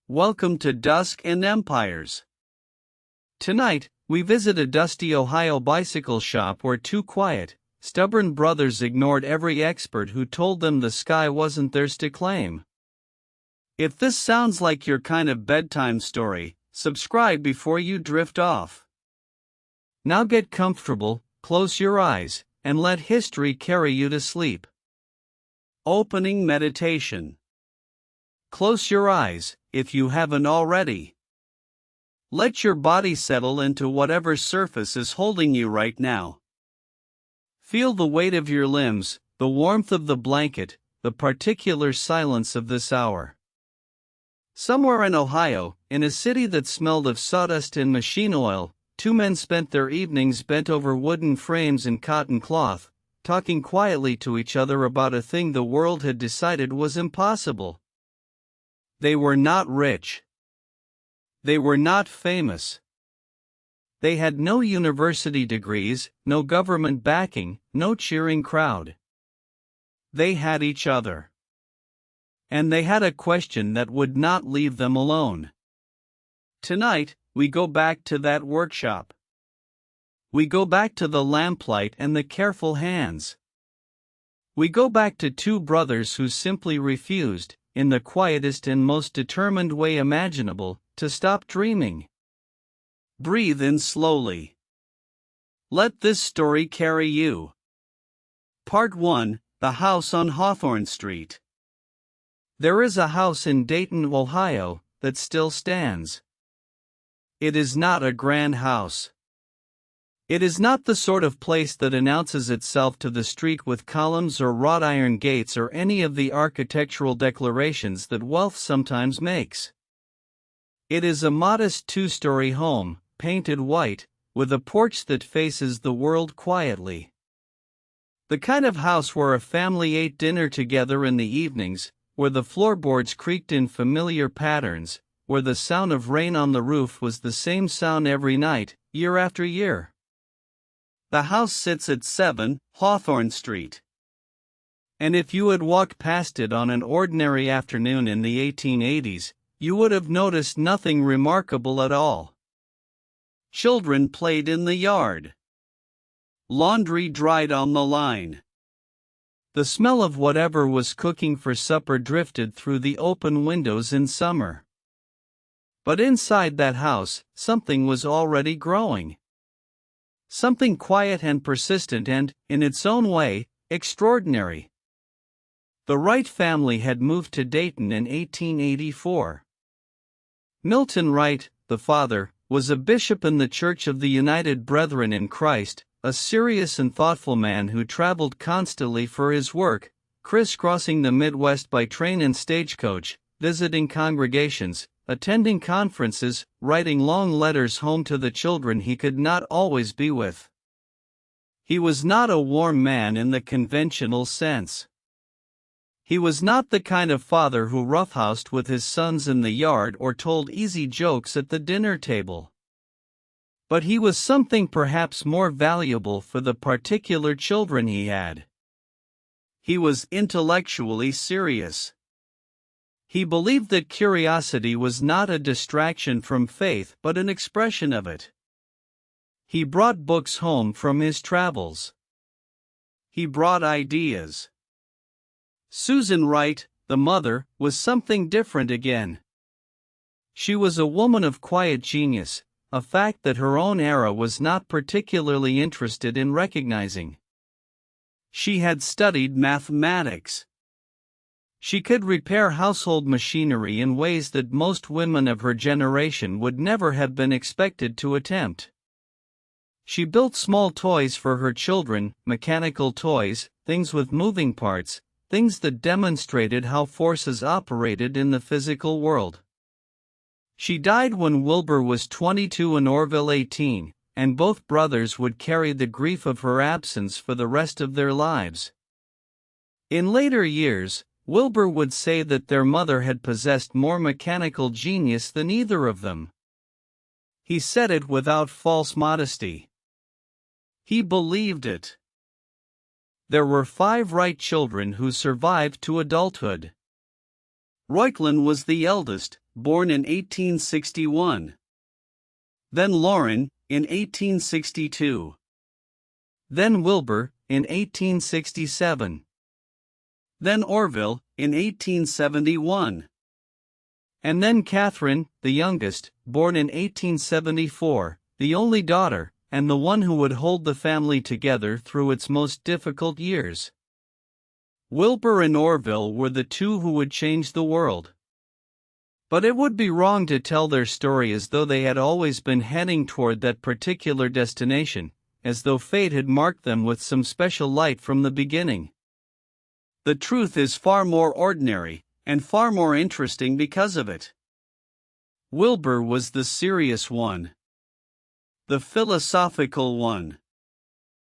Welcome to Dusk and Empires. Tonight, we visit a dusty Ohio bicycle shop where two quiet, stubborn brothers ignored every expert who told them the sky wasn't theirs to claim. If this sounds like your kind of bedtime story, subscribe before you drift off. Now get comfortable, close your eyes, and let history carry you to sleep. Opening meditation. Close your eyes, if you haven't already. Let your body settle into whatever surface is holding you right now. Feel the weight of your limbs, the warmth of the blanket, the particular silence of this hour. Somewhere in Ohio, in a city that smelled of sawdust and machine oil, two men spent their evenings bent over wooden frames and cotton cloth, talking quietly to each other about a thing the world had decided was impossible. They were not rich. They were not famous. They had no university degrees, no government backing, no cheering crowd. They had each other. And they had a question that would not leave them alone. Tonight, we go back to that workshop. We go back to the lamplight and the careful hands. We go back to two brothers who simply refused, in the quietest and most determined way imaginable, to stop dreaming. Breathe in slowly. Let this story carry you. Part 1: The House on Hawthorne Street. There is a house in Dayton, Ohio, that still stands. It is not a grand house. It is not the sort of place that announces itself to the street with columns or wrought iron gates or any of the architectural declarations that wealth sometimes makes. It is a modest two-story home, painted white, with a porch that faces the world quietly. The kind of house where a family ate dinner together in the evenings, where the floorboards creaked in familiar patterns, where the sound of rain on the roof was the same sound every night, year after year. The house sits at 7 Hawthorne Street. And if you had walked past it on an ordinary afternoon in the 1880s, you would have noticed nothing remarkable at all. Children played in the yard. Laundry dried on the line. The smell of whatever was cooking for supper drifted through the open windows in summer. But inside that house, something was already growing. Something quiet and persistent and, in its own way, extraordinary. The Wright family had moved to Dayton in 1884. Milton Wright, the father, was a bishop in the Church of the United Brethren in Christ, a serious and thoughtful man who traveled constantly for his work, crisscrossing the Midwest by train and stagecoach, visiting congregations, attending conferences, writing long letters home to the children he could not always be with. He was not a warm man in the conventional sense. He was not the kind of father who roughhoused with his sons in the yard or told easy jokes at the dinner table. But he was something perhaps more valuable for the particular children he had. He was intellectually serious. He believed that curiosity was not a distraction from faith but an expression of it. He brought books home from his travels. He brought ideas. Susan Wright, the mother, was something different again. She was a woman of quiet genius, a fact that her own era was not particularly interested in recognizing. She had studied mathematics. She could repair household machinery in ways that most women of her generation would never have been expected to attempt. She built small toys for her children, mechanical toys, things with moving parts, things that demonstrated how forces operated in the physical world. She died when Wilbur was 22 and Orville 18, and both brothers would carry the grief of her absence for the rest of their lives. In later years, Wilbur would say that their mother had possessed more mechanical genius than either of them. He said it without false modesty. He believed it. There were 5 Wright children who survived to adulthood. Reuchlin was the eldest, born in 1861. Then Lauren, in 1862. Then Wilbur, in 1867. Then Orville, in 1871. And then Catherine, the youngest, born in 1874, the only daughter, and the one who would hold the family together through its most difficult years. Wilbur and Orville were the two who would change the world. But it would be wrong to tell their story as though they had always been heading toward that particular destination, as though fate had marked them with some special light from the beginning. The truth is far more ordinary, and far more interesting because of it. Wilbur was the serious one. The philosophical one.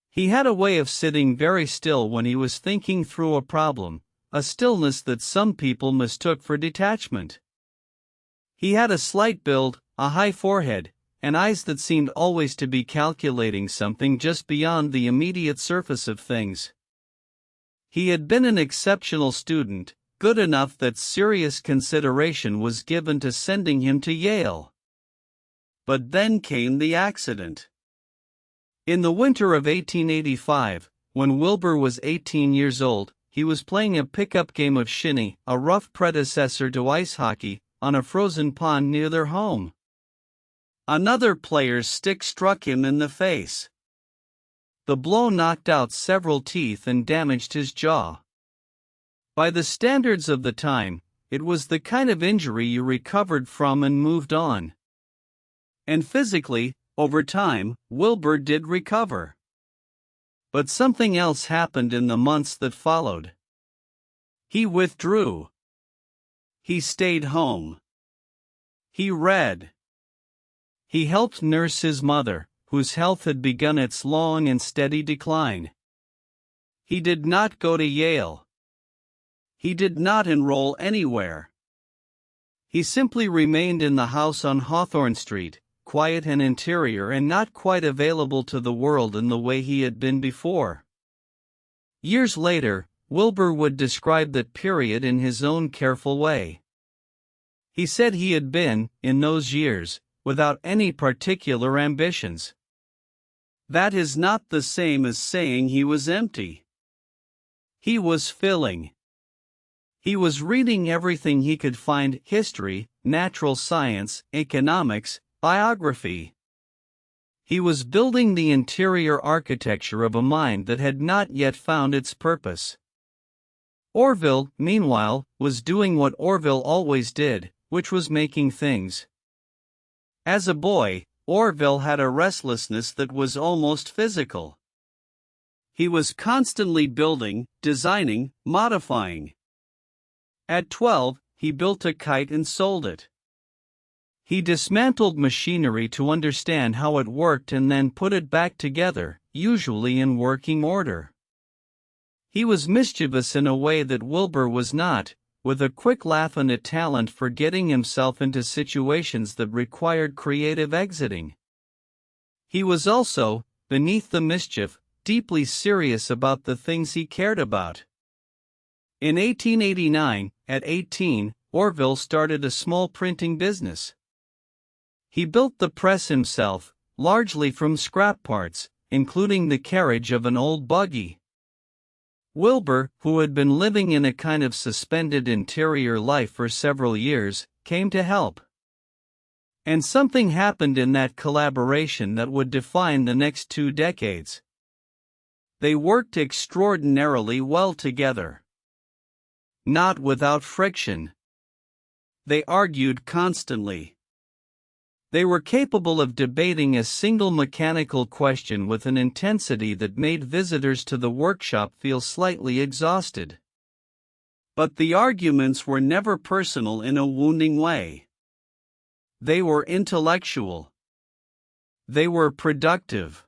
He had a way of sitting very still when he was thinking through a problem, a stillness that some people mistook for detachment. He had a slight build, a high forehead, and eyes that seemed always to be calculating something just beyond the immediate surface of things. He had been an exceptional student, good enough that serious consideration was given to sending him to Yale. But then came the accident. In the winter of 1885, when Wilbur was 18 years old, he was playing a pickup game of shinny, a rough predecessor to ice hockey, on a frozen pond near their home. Another player's stick struck him in the face. The blow knocked out several teeth and damaged his jaw. By the standards of the time, it was the kind of injury you recovered from and moved on. And physically, over time, Wilbur did recover. But something else happened in the months that followed. He withdrew. He stayed home. He read. He helped nurse his mother, whose health had begun its long and steady decline. He did not go to Yale. He did not enroll anywhere. He simply remained in the house on Hawthorne Street, quiet and interior and not quite available to the world in the way he had been before. Years later, Wilbur would describe that period in his own careful way. He said he had been, in those years, without any particular ambitions. That is not the same as saying he was empty. He was filling. He was reading everything he could find: history, natural science, economics, biography. He was building the interior architecture of a mind that had not yet found its purpose. Orville, meanwhile, was doing what Orville always did, which was making things. As a boy, Orville had a restlessness that was almost physical. He was constantly building, designing, modifying. At 12, he built a kite and sold it. He dismantled machinery to understand how it worked and then put it back together, usually in working order. He was mischievous in a way that Wilbur was not, with a quick laugh and a talent for getting himself into situations that required creative exiting. He was also, beneath the mischief, deeply serious about the things he cared about. In 1889, at 18, Orville started a small printing business. He built the press himself, largely from scrap parts, including the carriage of an old buggy. Wilbur, who had been living in a kind of suspended interior life for several years, came to help. And something happened in that collaboration that would define the next 2 decades. They worked extraordinarily well together. Not without friction. They argued constantly. They were capable of debating a single mechanical question with an intensity that made visitors to the workshop feel slightly exhausted. But the arguments were never personal in a wounding way. They were intellectual. They were productive.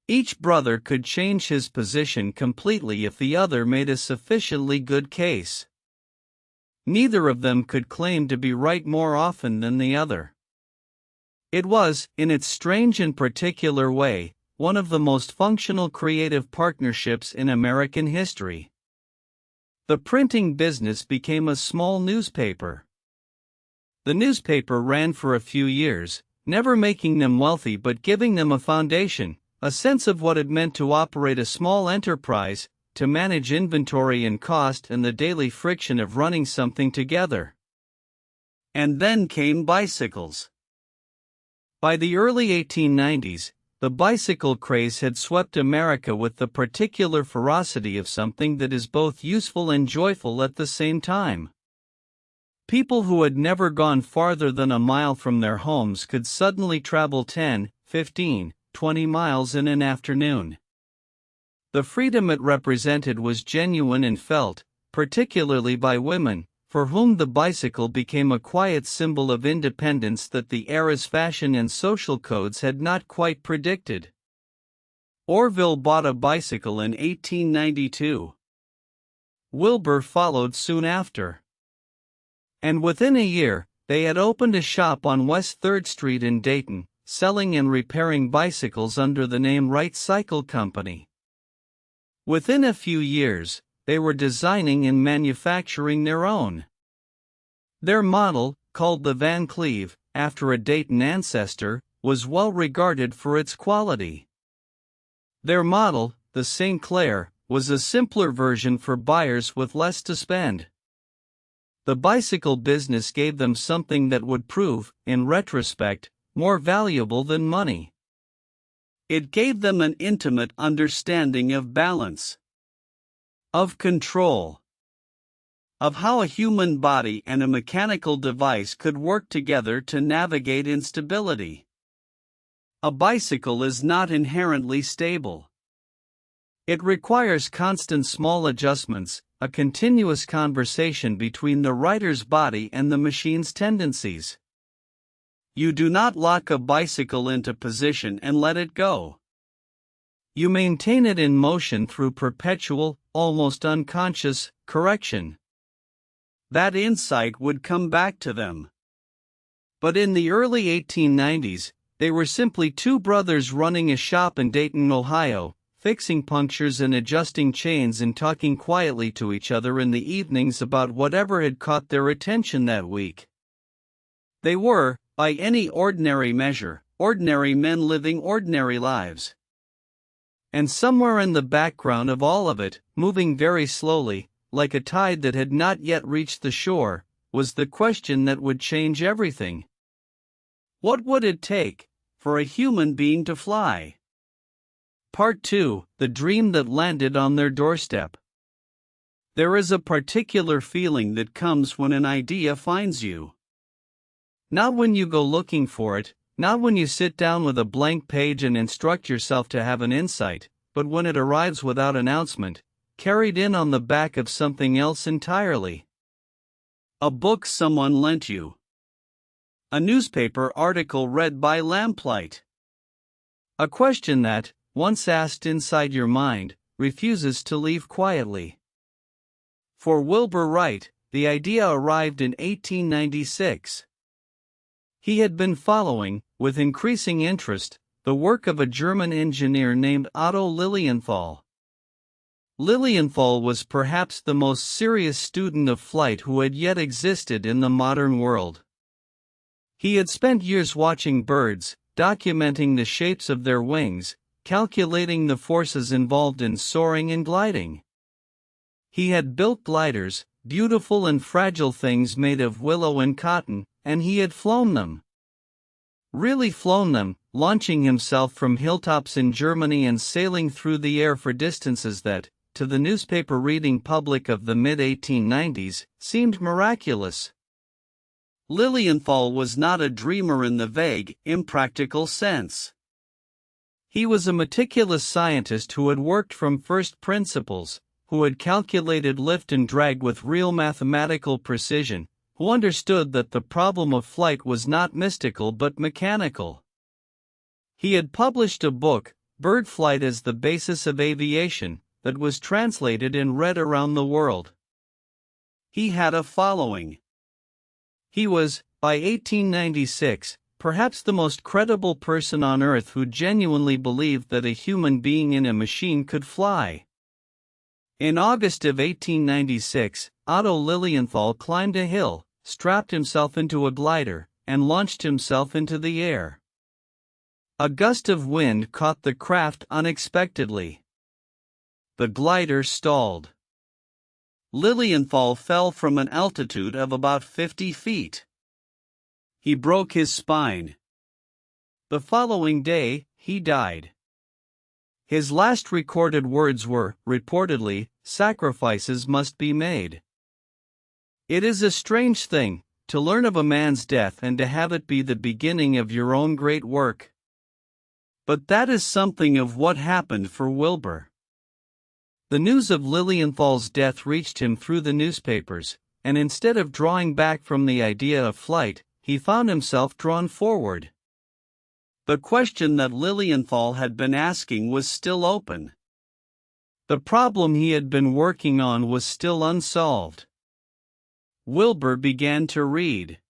Each brother could change his position completely if the other made a sufficiently good case. Neither of them could claim to be right more often than the other. It was, in its strange and particular way, one of the most functional creative partnerships in American history. The printing business became a small newspaper. The newspaper ran for a few years, never making them wealthy but giving them a foundation, a sense of what it meant to operate a small enterprise, to manage inventory and cost and the daily friction of running something together. And then came bicycles. By the early 1890s, the bicycle craze had swept America with the particular ferocity of something that is both useful and joyful at the same time. People who had never gone farther than a mile from their homes could suddenly travel 10, 15, 20 miles in an afternoon. The freedom it represented was genuine and felt, particularly by women, for whom the bicycle became a quiet symbol of independence that the era's fashion and social codes had not quite predicted. Orville bought a bicycle in 1892. Wilbur followed soon after. And within a year, they had opened a shop on West 3rd Street in Dayton, selling and repairing bicycles under the name Wright Cycle Company. Within a few years, they were designing and manufacturing their own. Their model, called the Van Cleve, after a Dayton ancestor, was well regarded for its quality. Their model, the St. Clair, was a simpler version for buyers with less to spend. The bicycle business gave them something that would prove, in retrospect, more valuable than money. It gave them an intimate understanding of balance, of control, of how a human body and a mechanical device could work together to navigate instability. A bicycle is not inherently stable. It requires constant small adjustments, a continuous conversation between the rider's body and the machine's tendencies. You do not lock a bicycle into position and let it go. You maintain it in motion through perpetual, almost unconscious, correction. That insight would come back to them. But in the early 1890s, they were simply two brothers running a shop in Dayton, Ohio, fixing punctures and adjusting chains and talking quietly to each other in the evenings about whatever had caught their attention that week. They were, by any ordinary measure, ordinary men living ordinary lives. And somewhere in the background of all of it, moving very slowly, like a tide that had not yet reached the shore, was the question that would change everything. What would it take for a human being to fly? Part 2: The Dream That Landed on Their Doorstep. There is a particular feeling that comes when an idea finds you. Not when you go looking for it, not when you sit down with a blank page and instruct yourself to have an insight, but when it arrives without announcement, carried in on the back of something else entirely. A book someone lent you. A newspaper article read by lamplight. A question that, once asked inside your mind, refuses to leave quietly. For Wilbur Wright, the idea arrived in 1896. He had been following, with increasing interest, the work of a German engineer named Otto Lilienthal. Lilienthal was perhaps the most serious student of flight who had yet existed in the modern world. He had spent years watching birds, documenting the shapes of their wings, calculating the forces involved in soaring and gliding. He had built gliders, beautiful and fragile things made of willow and cotton, and he had flown them. Really flown them, launching himself from hilltops in Germany and sailing through the air for distances that, to the newspaper-reading public of the mid-1890s, seemed miraculous. Lilienthal was not a dreamer in the vague, impractical sense. He was a meticulous scientist who had worked from first principles, who had calculated lift and drag with real mathematical precision, who understood that the problem of flight was not mystical but mechanical. He had published a book, Bird Flight as the Basis of Aviation, that was translated and read around the world. He had a following. He was, by 1896, perhaps the most credible person on earth who genuinely believed that a human being in a machine could fly. In August of 1896, Otto Lilienthal climbed a hill, strapped himself into a glider, and launched himself into the air. A gust of wind caught the craft unexpectedly. The glider stalled. Lilienthal fell from an altitude of about 50 feet. He broke his spine. The following day, he died. His last recorded words were, reportedly, "Sacrifices must be made." It is a strange thing, to learn of a man's death and to have it be the beginning of your own great work. But that is something of what happened for Wilbur. The news of Lilienthal's death reached him through the newspapers, and instead of drawing back from the idea of flight, he found himself drawn forward. The question that Lilienthal had been asking was still open. The problem he had been working on was still unsolved. Wilbur began to read.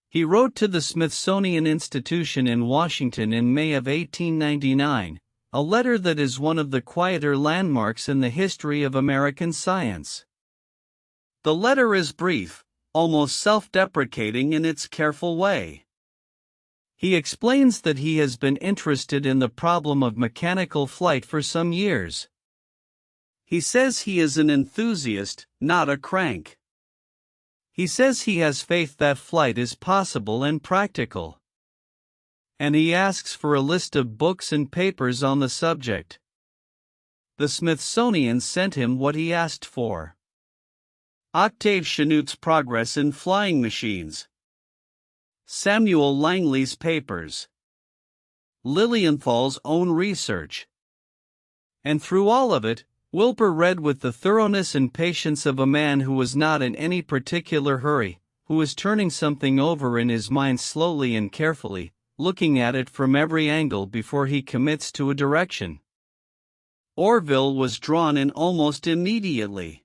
He wrote to the Smithsonian Institution in Washington in May of 1899, a letter that is one of the quieter landmarks in the history of American science. The letter is brief, almost self-deprecating in its careful way. He explains that he has been interested in the problem of mechanical flight for some years. He says he is an enthusiast, not a crank. He says he has faith that flight is possible and practical. And he asks for a list of books and papers on the subject. The Smithsonian sent him what he asked for. Octave Chanut's Progress in Flying Machines, Samuel Langley's papers, Lilienthal's own research. And through all of it, Wilbur read with the thoroughness and patience of a man who was not in any particular hurry, who was turning something over in his mind slowly and carefully, looking at it from every angle before he commits to a direction. Orville was drawn in almost immediately.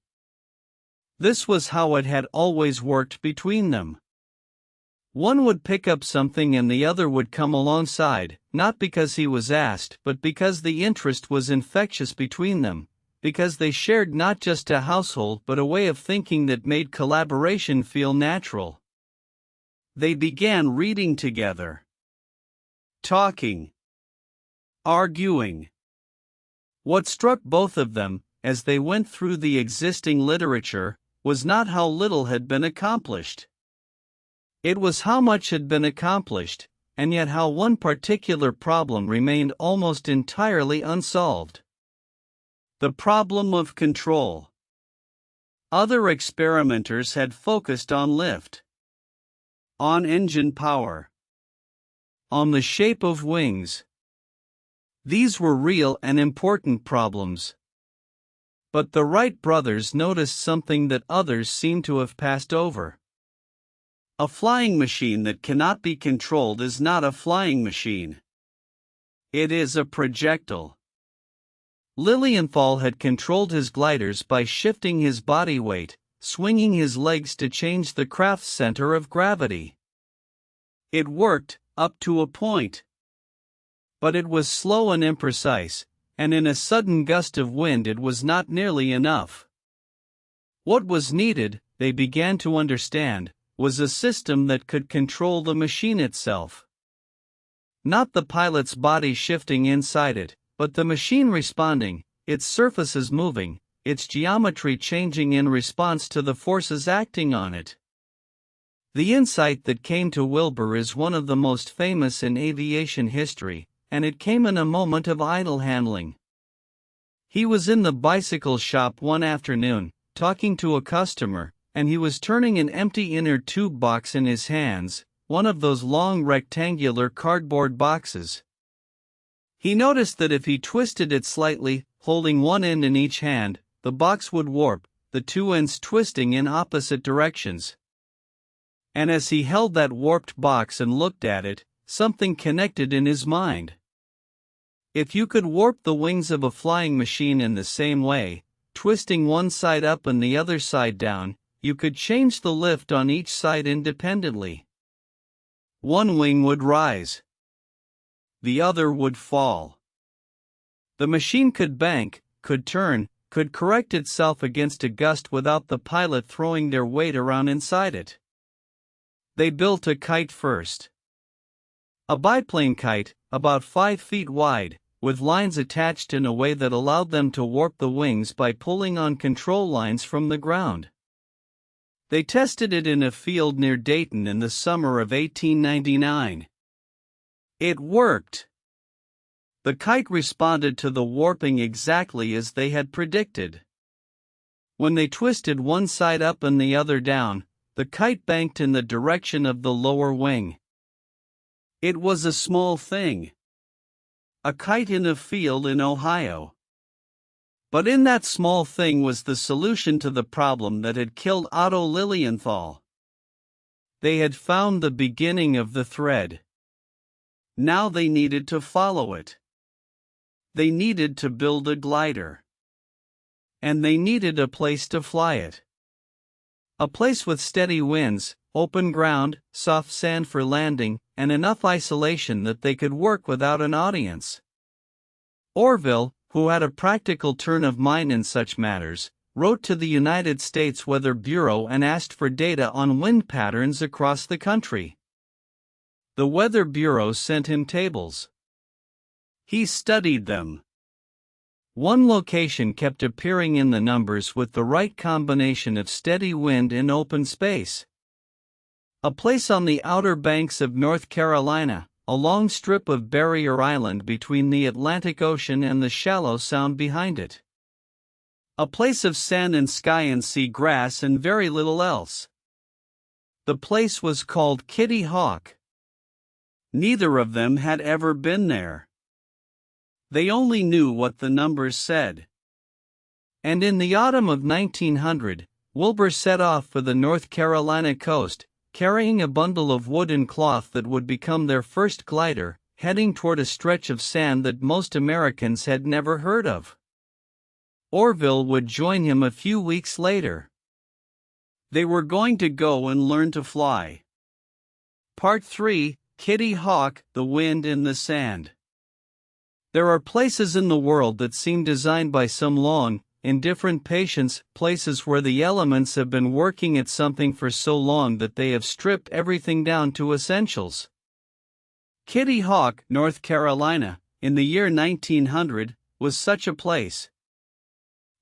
This was how it had always worked between them. One would pick up something and the other would come alongside, not because he was asked but because the interest was infectious between them, because they shared not just a household but a way of thinking that made collaboration feel natural. They began reading together, talking, arguing. What struck both of them, as they went through the existing literature, was not how little had been accomplished. It was how much had been accomplished, and yet how one particular problem remained almost entirely unsolved. The problem of control. Other experimenters had focused on lift, on engine power, on the shape of wings. These were real and important problems. But the Wright brothers noticed something that others seemed to have passed over. A flying machine that cannot be controlled is not a flying machine. It is a projectile. Lilienthal had controlled his gliders by shifting his body weight, swinging his legs to change the craft's center of gravity. It worked, up to a point. But it was slow and imprecise, and in a sudden gust of wind it was not nearly enough. What was needed, they began to understand, was a system that could control the machine itself. Not the pilot's body shifting inside it, but the machine responding, its surfaces moving, its geometry changing in response to the forces acting on it. The insight that came to Wilbur is one of the most famous in aviation history, and it came in a moment of idle handling. He was in the bicycle shop one afternoon, talking to a customer, and he was turning an empty inner tube box in his hands, one of those long rectangular cardboard boxes. He noticed that if he twisted it slightly, holding one end in each hand, the box would warp, the two ends twisting in opposite directions. And as he held that warped box and looked at it, something connected in his mind. If you could warp the wings of a flying machine in the same way, twisting one side up and the other side down, you could change the lift on each side independently. One wing would rise. The other would fall. The machine could bank, could turn, could correct itself against a gust without the pilot throwing their weight around inside it. They built a kite first. A biplane kite, about 5 feet wide, with lines attached in a way that allowed them to warp the wings by pulling on control lines from the ground. They tested it in a field near Dayton in the summer of 1899. It worked. The kite responded to the warping exactly as they had predicted. When they twisted one side up and the other down, the kite banked in the direction of the lower wing. It was a small thing. A kite in a field in Ohio. But in that small thing was the solution to the problem that had killed Otto Lilienthal. They had found the beginning of the thread. Now they needed to follow it. They needed to build a glider. And they needed a place to fly it. A place with steady winds, open ground, soft sand for landing, and enough isolation that they could work without an audience. Orville, who had a practical turn of mind in such matters, wrote to the United States Weather Bureau and asked for data on wind patterns across the country. The Weather Bureau sent him tables. He studied them. One location kept appearing in the numbers with the right combination of steady wind and open space. A place on the outer banks of North Carolina, a long strip of barrier island between the Atlantic Ocean and the shallow sound behind it. A place of sand and sky and sea grass and very little else. The place was called Kitty Hawk. Neither of them had ever been there. They only knew what the numbers said. And in the autumn of 1900, Wilbur set off for the North Carolina coast, carrying a bundle of wood and cloth that would become their first glider, heading toward a stretch of sand that most Americans had never heard of. Orville would join him a few weeks later. They were going to go and learn to fly. Part 3, Kitty Hawk, the Wind in the Sand. There are places in the world that seem designed by some long, indifferent patience, places where the elements have been working at something for so long that they have stripped everything down to essentials. Kitty Hawk, North Carolina, in the year 1900, was such a place.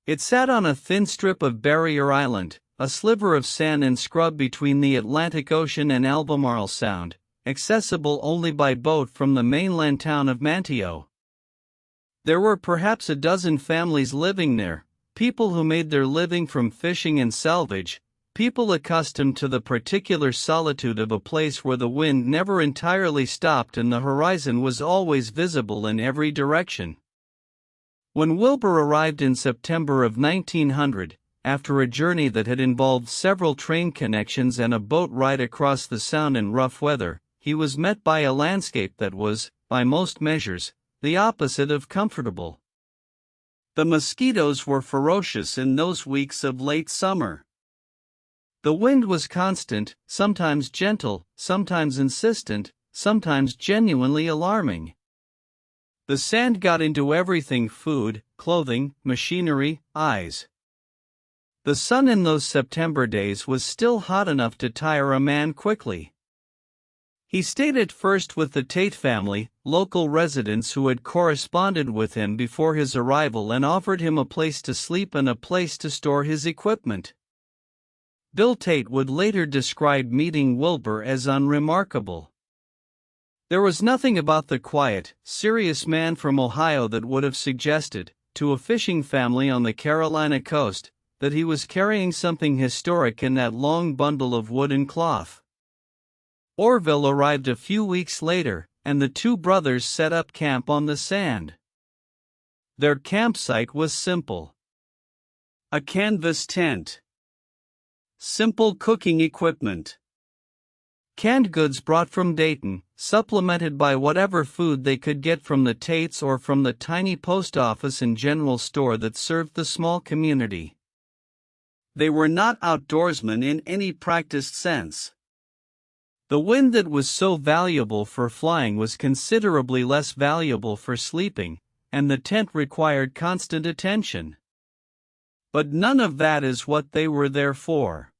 It sat on a thin strip of barrier island, a sliver of sand and scrub between the Atlantic Ocean and Albemarle Sound, accessible only by boat from the mainland town of Manteo. There were perhaps a dozen families living there, people who made their living from fishing and salvage, people accustomed to the particular solitude of a place where the wind never entirely stopped and the horizon was always visible in every direction. When Wilbur arrived in September of 1900, after a journey that had involved several train connections and a boat ride across the sound in rough weather, he was met by a landscape that was, by most measures, the opposite of comfortable. The mosquitoes were ferocious in those weeks of late summer. The wind was constant, sometimes gentle, sometimes insistent, sometimes genuinely alarming. The sand got into everything: food, clothing, machinery, eyes. The sun in those September days was still hot enough to tire a man quickly. He stayed at first with the Tate family, local residents who had corresponded with him before his arrival and offered him a place to sleep and a place to store his equipment. Bill Tate would later describe meeting Wilbur as unremarkable. There was nothing about the quiet, serious man from Ohio that would have suggested, to a fishing family on the Carolina coast, that he was carrying something historic in that long bundle of wood and cloth. Orville arrived a few weeks later, and the two brothers set up camp on the sand. Their campsite was simple. A canvas tent. Simple cooking equipment. Canned goods brought from Dayton, supplemented by whatever food they could get from the Tates or from the tiny post office and general store that served the small community. They were not outdoorsmen in any practiced sense. The wind that was so valuable for flying was considerably less valuable for sleeping, and the tent required constant attention. But none of that is what they were there for.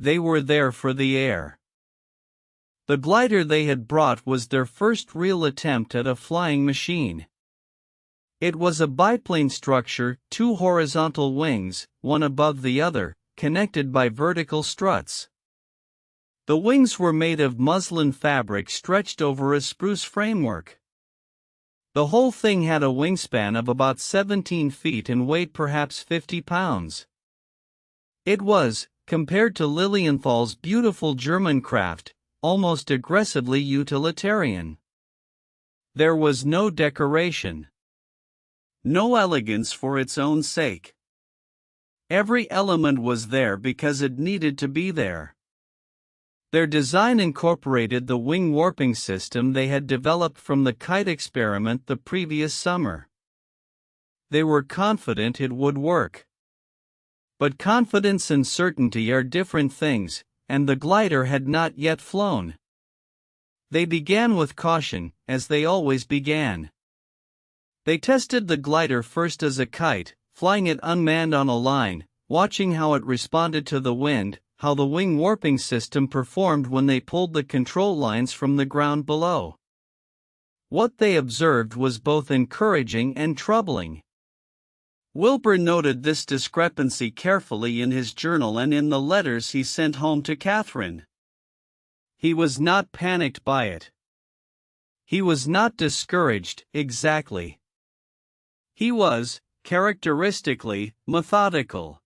They were there for the air. The glider they had brought was their first real attempt at a flying machine. It was a biplane structure, two horizontal wings, one above the other, connected by vertical struts. The wings were made of muslin fabric stretched over a spruce framework. The whole thing had a wingspan of about 17 feet and weighed perhaps 50 pounds. It was, compared to Lilienthal's beautiful German craft, almost aggressively utilitarian. There was no decoration. No elegance for its own sake. Every element was there because it needed to be there. Their design incorporated the wing warping system they had developed from the kite experiment the previous summer. They were confident it would work. But confidence and certainty are different things, and the glider had not yet flown. They began with caution, as they always began. They tested the glider first as a kite, flying it unmanned on a line, watching how it responded to the wind, how the wing warping system performed when they pulled the control lines from the ground below. What they observed was both encouraging and troubling. Wilbur noted this discrepancy carefully in his journal and in the letters he sent home to Catherine. He was not panicked by it. He was not discouraged, exactly. He was, characteristically, methodical.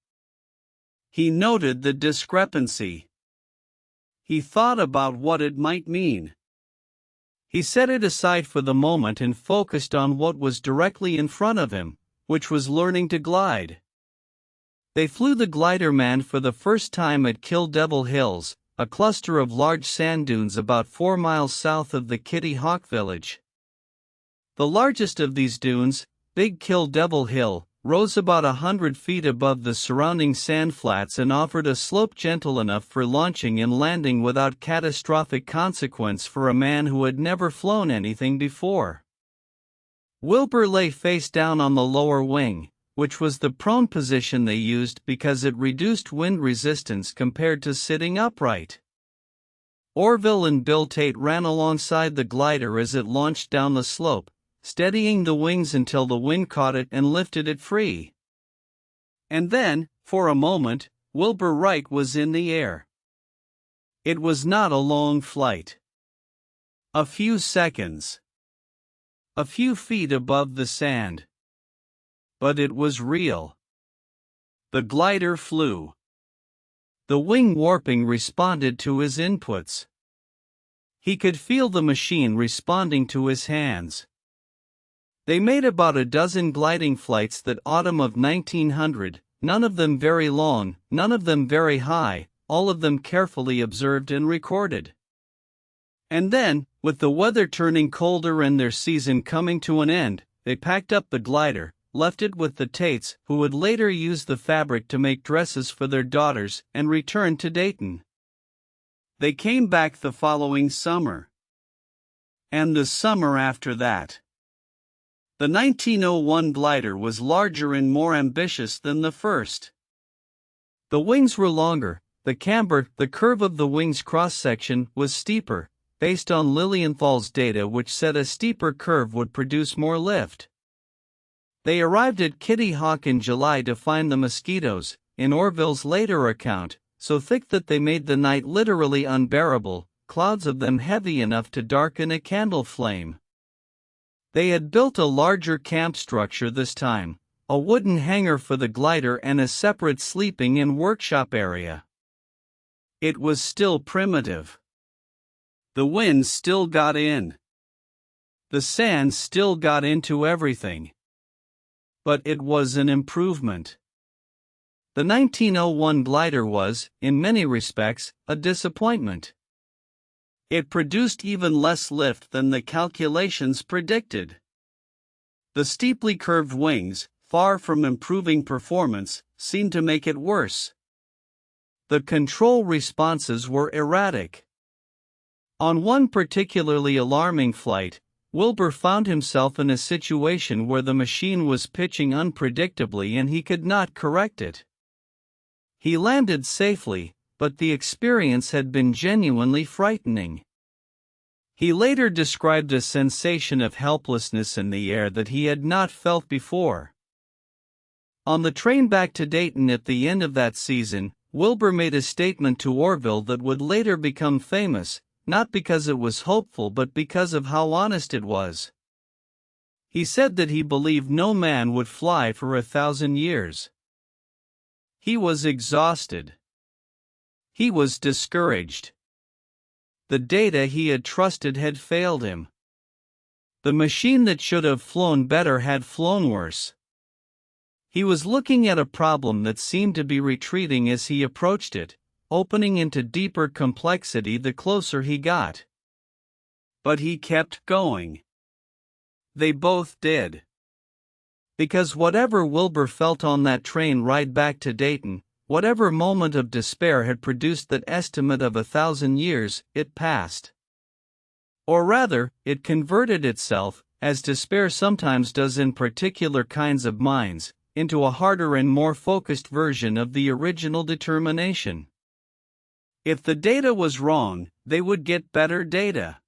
He noted the discrepancy. He thought about what it might mean. He set it aside for the moment and focused on what was directly in front of him, which was learning to glide. They flew the glider manned for the first time at Kill Devil Hills, a cluster of large sand dunes about 4 miles south of the Kitty Hawk village. The largest of these dunes, Big Kill Devil Hill, rose about 100 feet above the surrounding sand flats and offered a slope gentle enough for launching and landing without catastrophic consequence for a man who had never flown anything before. Wilbur lay face down on the lower wing, which was the prone position they used because it reduced wind resistance compared to sitting upright. Orville and Bill Tate ran alongside the glider as it launched down the slope, steadying the wings until the wind caught it and lifted it free. And then, for a moment, Wilbur Wright was in the air. It was not a long flight. A few seconds. A few feet above the sand. But it was real. The glider flew. The wing warping responded to his inputs. He could feel the machine responding to his hands. They made about a dozen gliding flights that autumn of 1900, none of them very long, none of them very high, all of them carefully observed and recorded. And then, with the weather turning colder and their season coming to an end, they packed up the glider, left it with the Tates, who would later use the fabric to make dresses for their daughters, and returned to Dayton. They came back the following summer. And the summer after that. The 1901 glider was larger and more ambitious than the first. The wings were longer, the camber, the curve of the wing's cross-section, was steeper, based on Lilienthal's data which said a steeper curve would produce more lift. They arrived at Kitty Hawk in July to find the mosquitoes, in Orville's later account, so thick that they made the night literally unbearable, clouds of them heavy enough to darken a candle flame. They had built a larger camp structure this time, a wooden hangar for the glider and a separate sleeping and workshop area. It was still primitive. The wind still got in. The sand still got into everything. But it was an improvement. The 1901 glider was, in many respects, a disappointment. It produced even less lift than the calculations predicted. The steeply curved wings, far from improving performance, seemed to make it worse. The control responses were erratic. On one particularly alarming flight, Wilbur found himself in a situation where the machine was pitching unpredictably and he could not correct it. He landed safely, but the experience had been genuinely frightening. He later described a sensation of helplessness in the air that he had not felt before. On the train back to Dayton at the end of that season, Wilbur made a statement to Orville that would later become famous, not because it was hopeful but because of how honest it was. He said that he believed no man would fly for 1,000 years. He was exhausted. He was discouraged. The data he had trusted had failed him. The machine that should have flown better had flown worse. He was looking at a problem that seemed to be retreating as he approached it, opening into deeper complexity the closer he got. But he kept going. They both did. Because whatever Wilbur felt on that train ride back to Dayton, whatever moment of despair had produced that estimate of 1,000 years, it passed. Or rather, it converted itself, as despair sometimes does in particular kinds of minds, into a harder and more focused version of the original determination. If the data was wrong, they would get better data.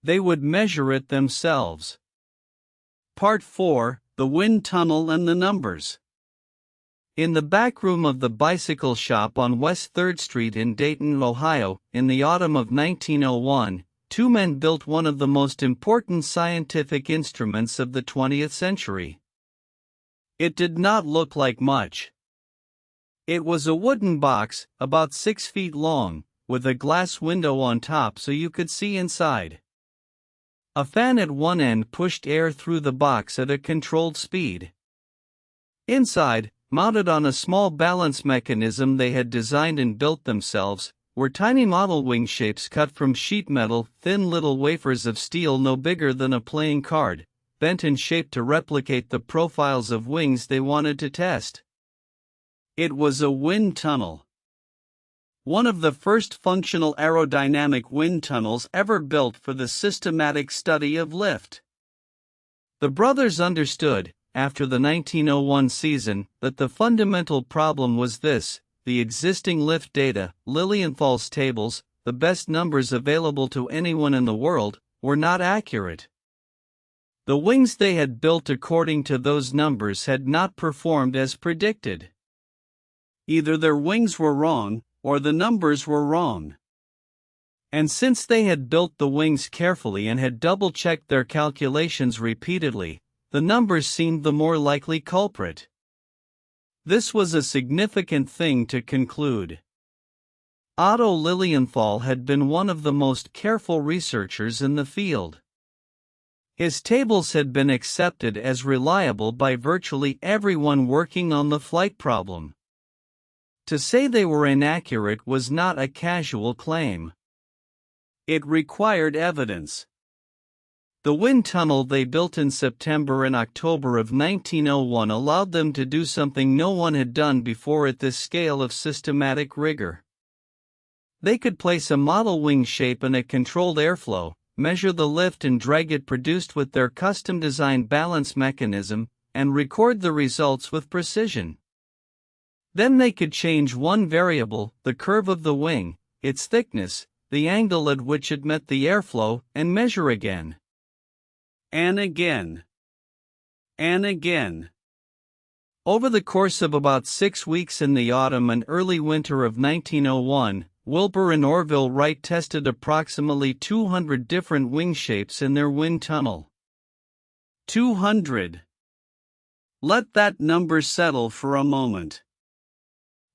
They would measure it themselves. Part 4: The Wind Tunnel and the Numbers. In the back room of the bicycle shop on West 3rd Street in Dayton, Ohio, in the autumn of 1901, two men built one of the most important scientific instruments of the 20th century. It did not look like much. It was a wooden box, about 6 feet long, with a glass window on top so you could see inside. A fan at one end pushed air through the box at a controlled speed. Inside, mounted on a small balance mechanism they had designed and built themselves, were tiny model wing shapes cut from sheet metal, thin little wafers of steel no bigger than a playing card, bent and shaped to replicate the profiles of wings they wanted to test. It was a wind tunnel. One of the first functional aerodynamic wind tunnels ever built for the systematic study of lift. The brothers understood, after the 1901 season, that the fundamental problem was this: the existing lift data, Lilienthal's tables, the best numbers available to anyone in the world, were not accurate. The wings they had built according to those numbers had not performed as predicted. Either their wings were wrong, or the numbers were wrong. And since they had built the wings carefully and had double-checked their calculations repeatedly, the numbers seemed the more likely culprit. This was a significant thing to conclude. Otto Lilienthal had been one of the most careful researchers in the field. His tables had been accepted as reliable by virtually everyone working on the flight problem. To say they were inaccurate was not a casual claim. It required evidence. The wind tunnel they built in September and October of 1901 allowed them to do something no one had done before at this scale of systematic rigor. They could place a model wing shape in a controlled airflow, measure the lift and drag it produced with their custom-designed balance mechanism, and record the results with precision. Then they could change one variable, the curve of the wing, its thickness, the angle at which it met the airflow, and measure again. And again. And again. Over the course of about 6 weeks in the autumn and early winter of 1901, Wilbur and Orville Wright tested approximately 200 different wing shapes in their wind tunnel. 200. Let that number settle for a moment.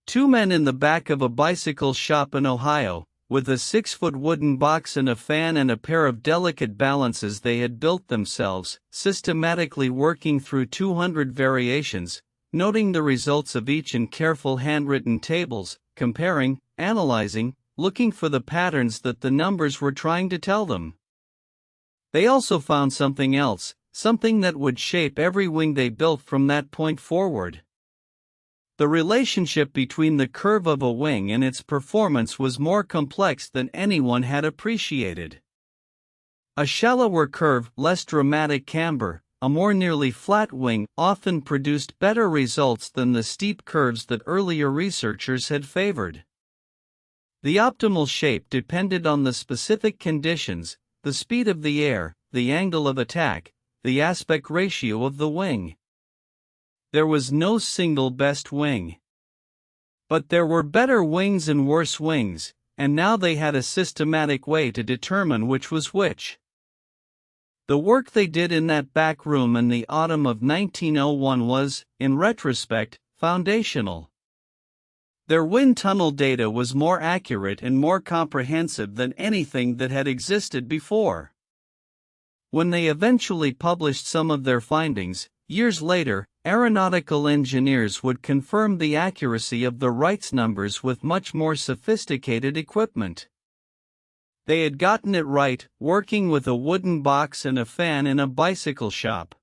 Two men in the back of a bicycle shop in Ohio, with a 6-foot wooden box and a fan and a pair of delicate balances they had built themselves, systematically working through 200 variations, noting the results of each in careful handwritten tables, comparing, analyzing, looking for the patterns that the numbers were trying to tell them. They also found something else, something that would shape every wing they built from that point forward. The relationship between the curve of a wing and its performance was more complex than anyone had appreciated. A shallower curve, less dramatic camber, a more nearly flat wing often produced better results than the steep curves that earlier researchers had favored. The optimal shape depended on the specific conditions, the speed of the air, the angle of attack, the aspect ratio of the wing. There was no single best wing. But there were better wings and worse wings, and now they had a systematic way to determine which was which. The work they did in that back room in the autumn of 1901 was, in retrospect, foundational. Their wind tunnel data was more accurate and more comprehensive than anything that had existed before. When they eventually published some of their findings, years later, aeronautical engineers would confirm the accuracy of the Wright's numbers with much more sophisticated equipment. They had gotten it right, working with a wooden box and a fan in a bicycle shop.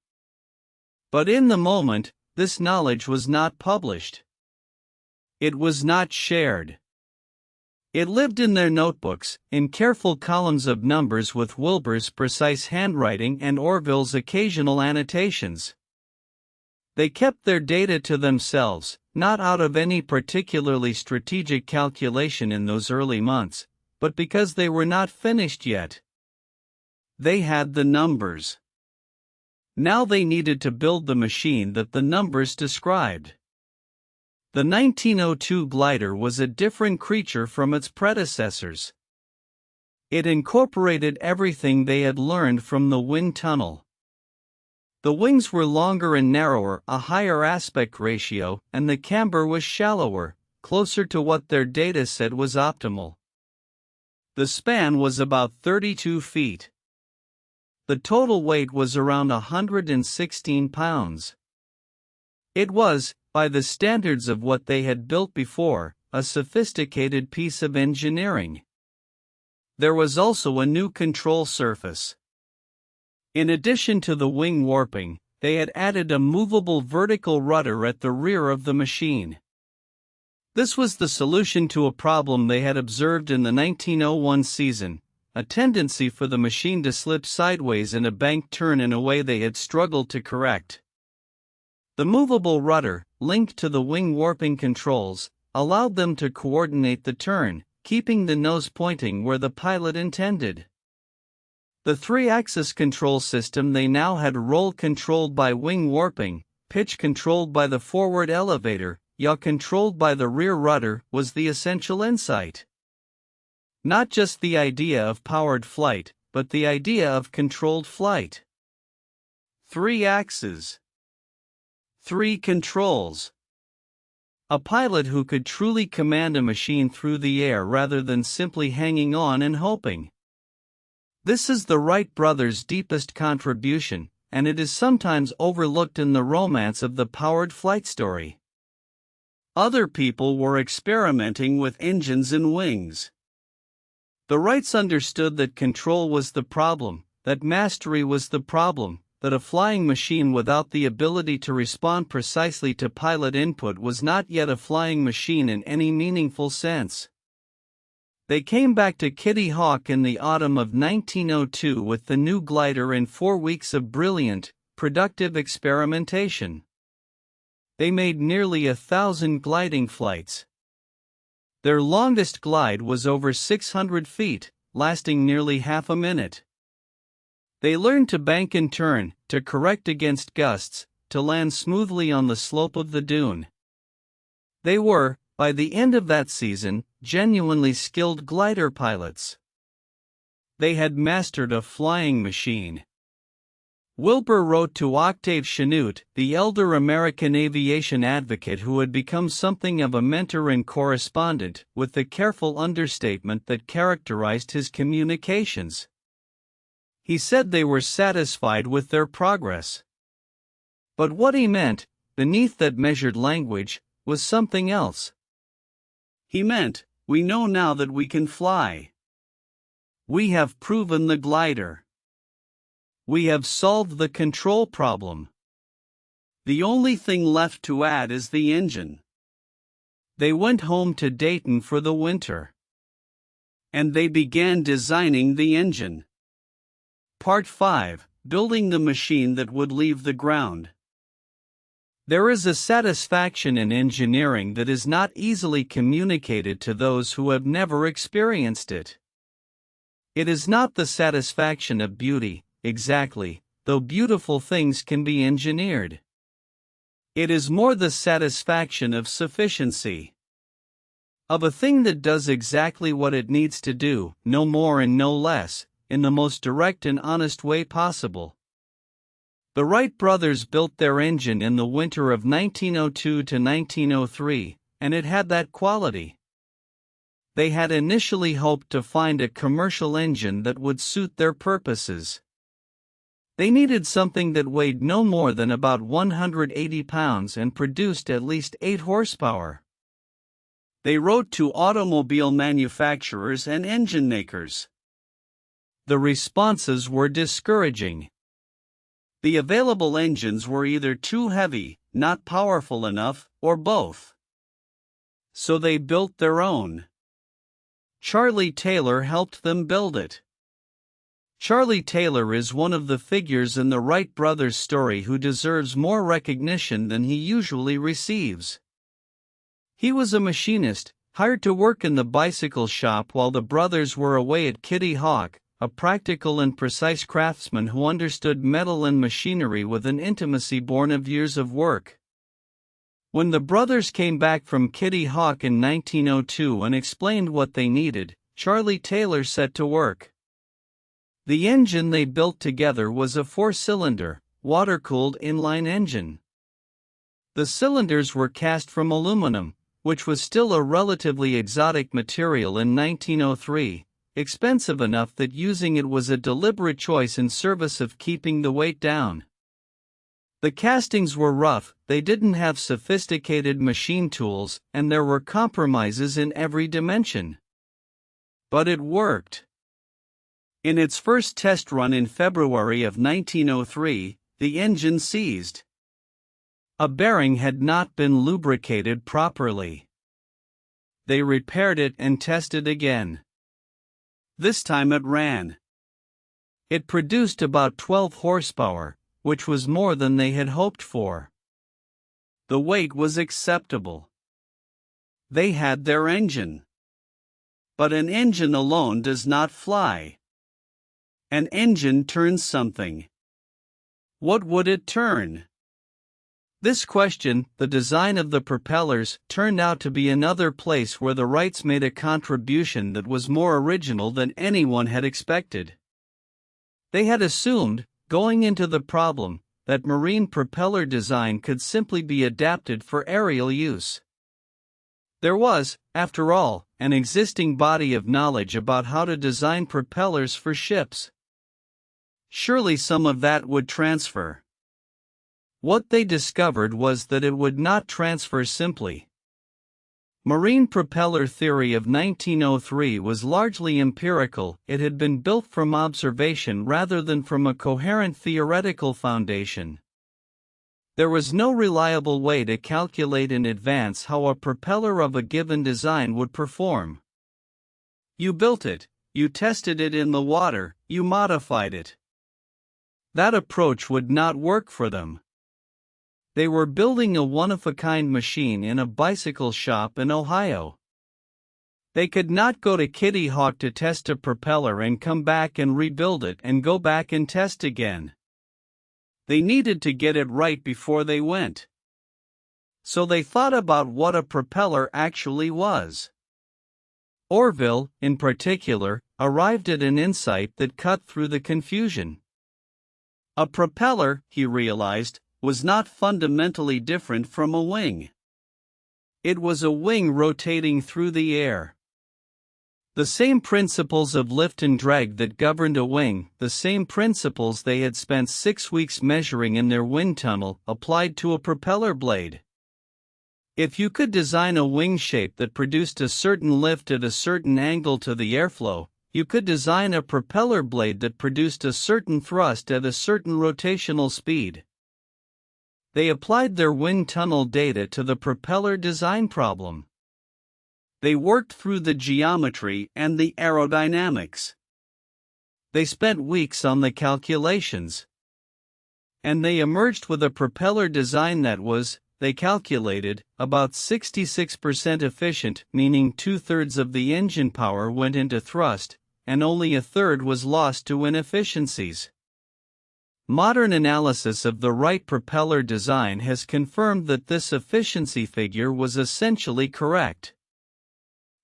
But in the moment, this knowledge was not published. It was not shared. It lived in their notebooks, in careful columns of numbers with Wilbur's precise handwriting and Orville's occasional annotations. They kept their data to themselves, not out of any particularly strategic calculation in those early months, but because they were not finished yet. They had the numbers. Now they needed to build the machine that the numbers described. The 1902 glider was a different creature from its predecessors. It incorporated everything they had learned from the wind tunnel. The wings were longer and narrower, a higher aspect ratio, and the camber was shallower, closer to what their data said was optimal. The span was about 32 feet. The total weight was around 116 pounds. It was, by the standards of what they had built before, a sophisticated piece of engineering. There was also a new control surface. In addition to the wing warping, they had added a movable vertical rudder at the rear of the machine. This was the solution to a problem they had observed in the 1901 season, a tendency for the machine to slip sideways in a banked turn in a way they had struggled to correct. The movable rudder, linked to the wing warping controls, allowed them to coordinate the turn, keeping the nose pointing where the pilot intended. The three-axis control system they now had, roll controlled by wing warping, pitch controlled by the forward elevator, yaw controlled by the rear rudder, was the essential insight. Not just the idea of powered flight, but the idea of controlled flight. 3 axes. 3 controls. A pilot who could truly command a machine through the air rather than simply hanging on and hoping. This is the Wright brothers' deepest contribution, and it is sometimes overlooked in the romance of the powered flight story. Other people were experimenting with engines and wings. The Wrights understood that control was the problem, that mastery was the problem, that a flying machine without the ability to respond precisely to pilot input was not yet a flying machine in any meaningful sense. They came back to Kitty Hawk in the autumn of 1902 with the new glider in 4 weeks of brilliant, productive experimentation. They made nearly 1,000 gliding flights. Their longest glide was over 600 feet, lasting nearly half a minute. They learned to bank and turn, to correct against gusts, to land smoothly on the slope of the dune. They were, by the end of that season, genuinely skilled glider pilots. They had mastered a flying machine. Wilbur wrote to Octave Chanute, the elder American aviation advocate who had become something of a mentor and correspondent, with the careful understatement that characterized his communications. He said they were satisfied with their progress. But what he meant, beneath that measured language, was something else. He meant, we know now that we can fly. We have proven the glider. We have solved the control problem. The only thing left to add is the engine. They went home to Dayton for the winter. And they began designing the engine. Part 5, Building the Machine That Would Leave the Ground. There is a satisfaction in engineering that is not easily communicated to those who have never experienced it. It is not the satisfaction of beauty, exactly, though beautiful things can be engineered. It is more the satisfaction of sufficiency. Of a thing that does exactly what it needs to do, no more and no less, in the most direct and honest way possible. The Wright brothers built their engine in the winter of 1902 to 1903, and it had that quality. They had initially hoped to find a commercial engine that would suit their purposes. They needed something that weighed no more than about 180 pounds and produced at least 8 horsepower. They wrote to automobile manufacturers and engine makers. The responses were discouraging. The available engines were either too heavy, not powerful enough, or both. So they built their own. Charlie Taylor helped them build it. Charlie Taylor is one of the figures in the Wright brothers' story who deserves more recognition than he usually receives. He was a machinist, hired to work in the bicycle shop while the brothers were away at Kitty Hawk, a practical and precise craftsman who understood metal and machinery with an intimacy born of years of work. When the brothers came back from Kitty Hawk in 1902 and explained what they needed, Charlie Taylor set to work. The engine they built together was a 4-cylinder, water-cooled inline engine. The cylinders were cast from aluminum, which was still a relatively exotic material in 1903, expensive enough that using it was a deliberate choice in service of keeping the weight down. The castings were rough, they didn't have sophisticated machine tools, and there were compromises in every dimension. But it worked. In its first test run in February of 1903, the engine seized. A bearing had not been lubricated properly. They repaired it and tested again. This time it ran. It produced about 12 horsepower, which was more than they had hoped for. The weight was acceptable. They had their engine. But an engine alone does not fly. An engine turns something. What would it turn? This question, the design of the propellers, turned out to be another place where the Wrights made a contribution that was more original than anyone had expected. They had assumed, going into the problem, that marine propeller design could simply be adapted for aerial use. There was, after all, an existing body of knowledge about how to design propellers for ships. Surely some of that would transfer. What they discovered was that it would not transfer simply. Marine propeller theory of 1903 was largely empirical, it had been built from observation rather than from a coherent theoretical foundation. There was no reliable way to calculate in advance how a propeller of a given design would perform. You built it, you tested it in the water, you modified it. That approach would not work for them. They were building a one-of-a-kind machine in a bicycle shop in Ohio. They could not go to Kitty Hawk to test a propeller and come back and rebuild it and go back and test again. They needed to get it right before they went. So they thought about what a propeller actually was. Orville, in particular, arrived at an insight that cut through the confusion. A propeller, he realized, was not fundamentally different from a wing. It was a wing rotating through the air. The same principles of lift and drag that governed a wing, the same principles they had spent 6 weeks measuring in their wind tunnel, applied to a propeller blade. If you could design a wing shape that produced a certain lift at a certain angle to the airflow, you could design a propeller blade that produced a certain thrust at a certain rotational speed. They applied their wind tunnel data to the propeller design problem. They worked through the geometry and the aerodynamics. They spent weeks on the calculations. And they emerged with a propeller design that was, they calculated, about 66% efficient, meaning 2/3 of the engine power went into thrust, and only a third was lost to inefficiencies. Modern analysis of the Wright propeller design has confirmed that this efficiency figure was essentially correct.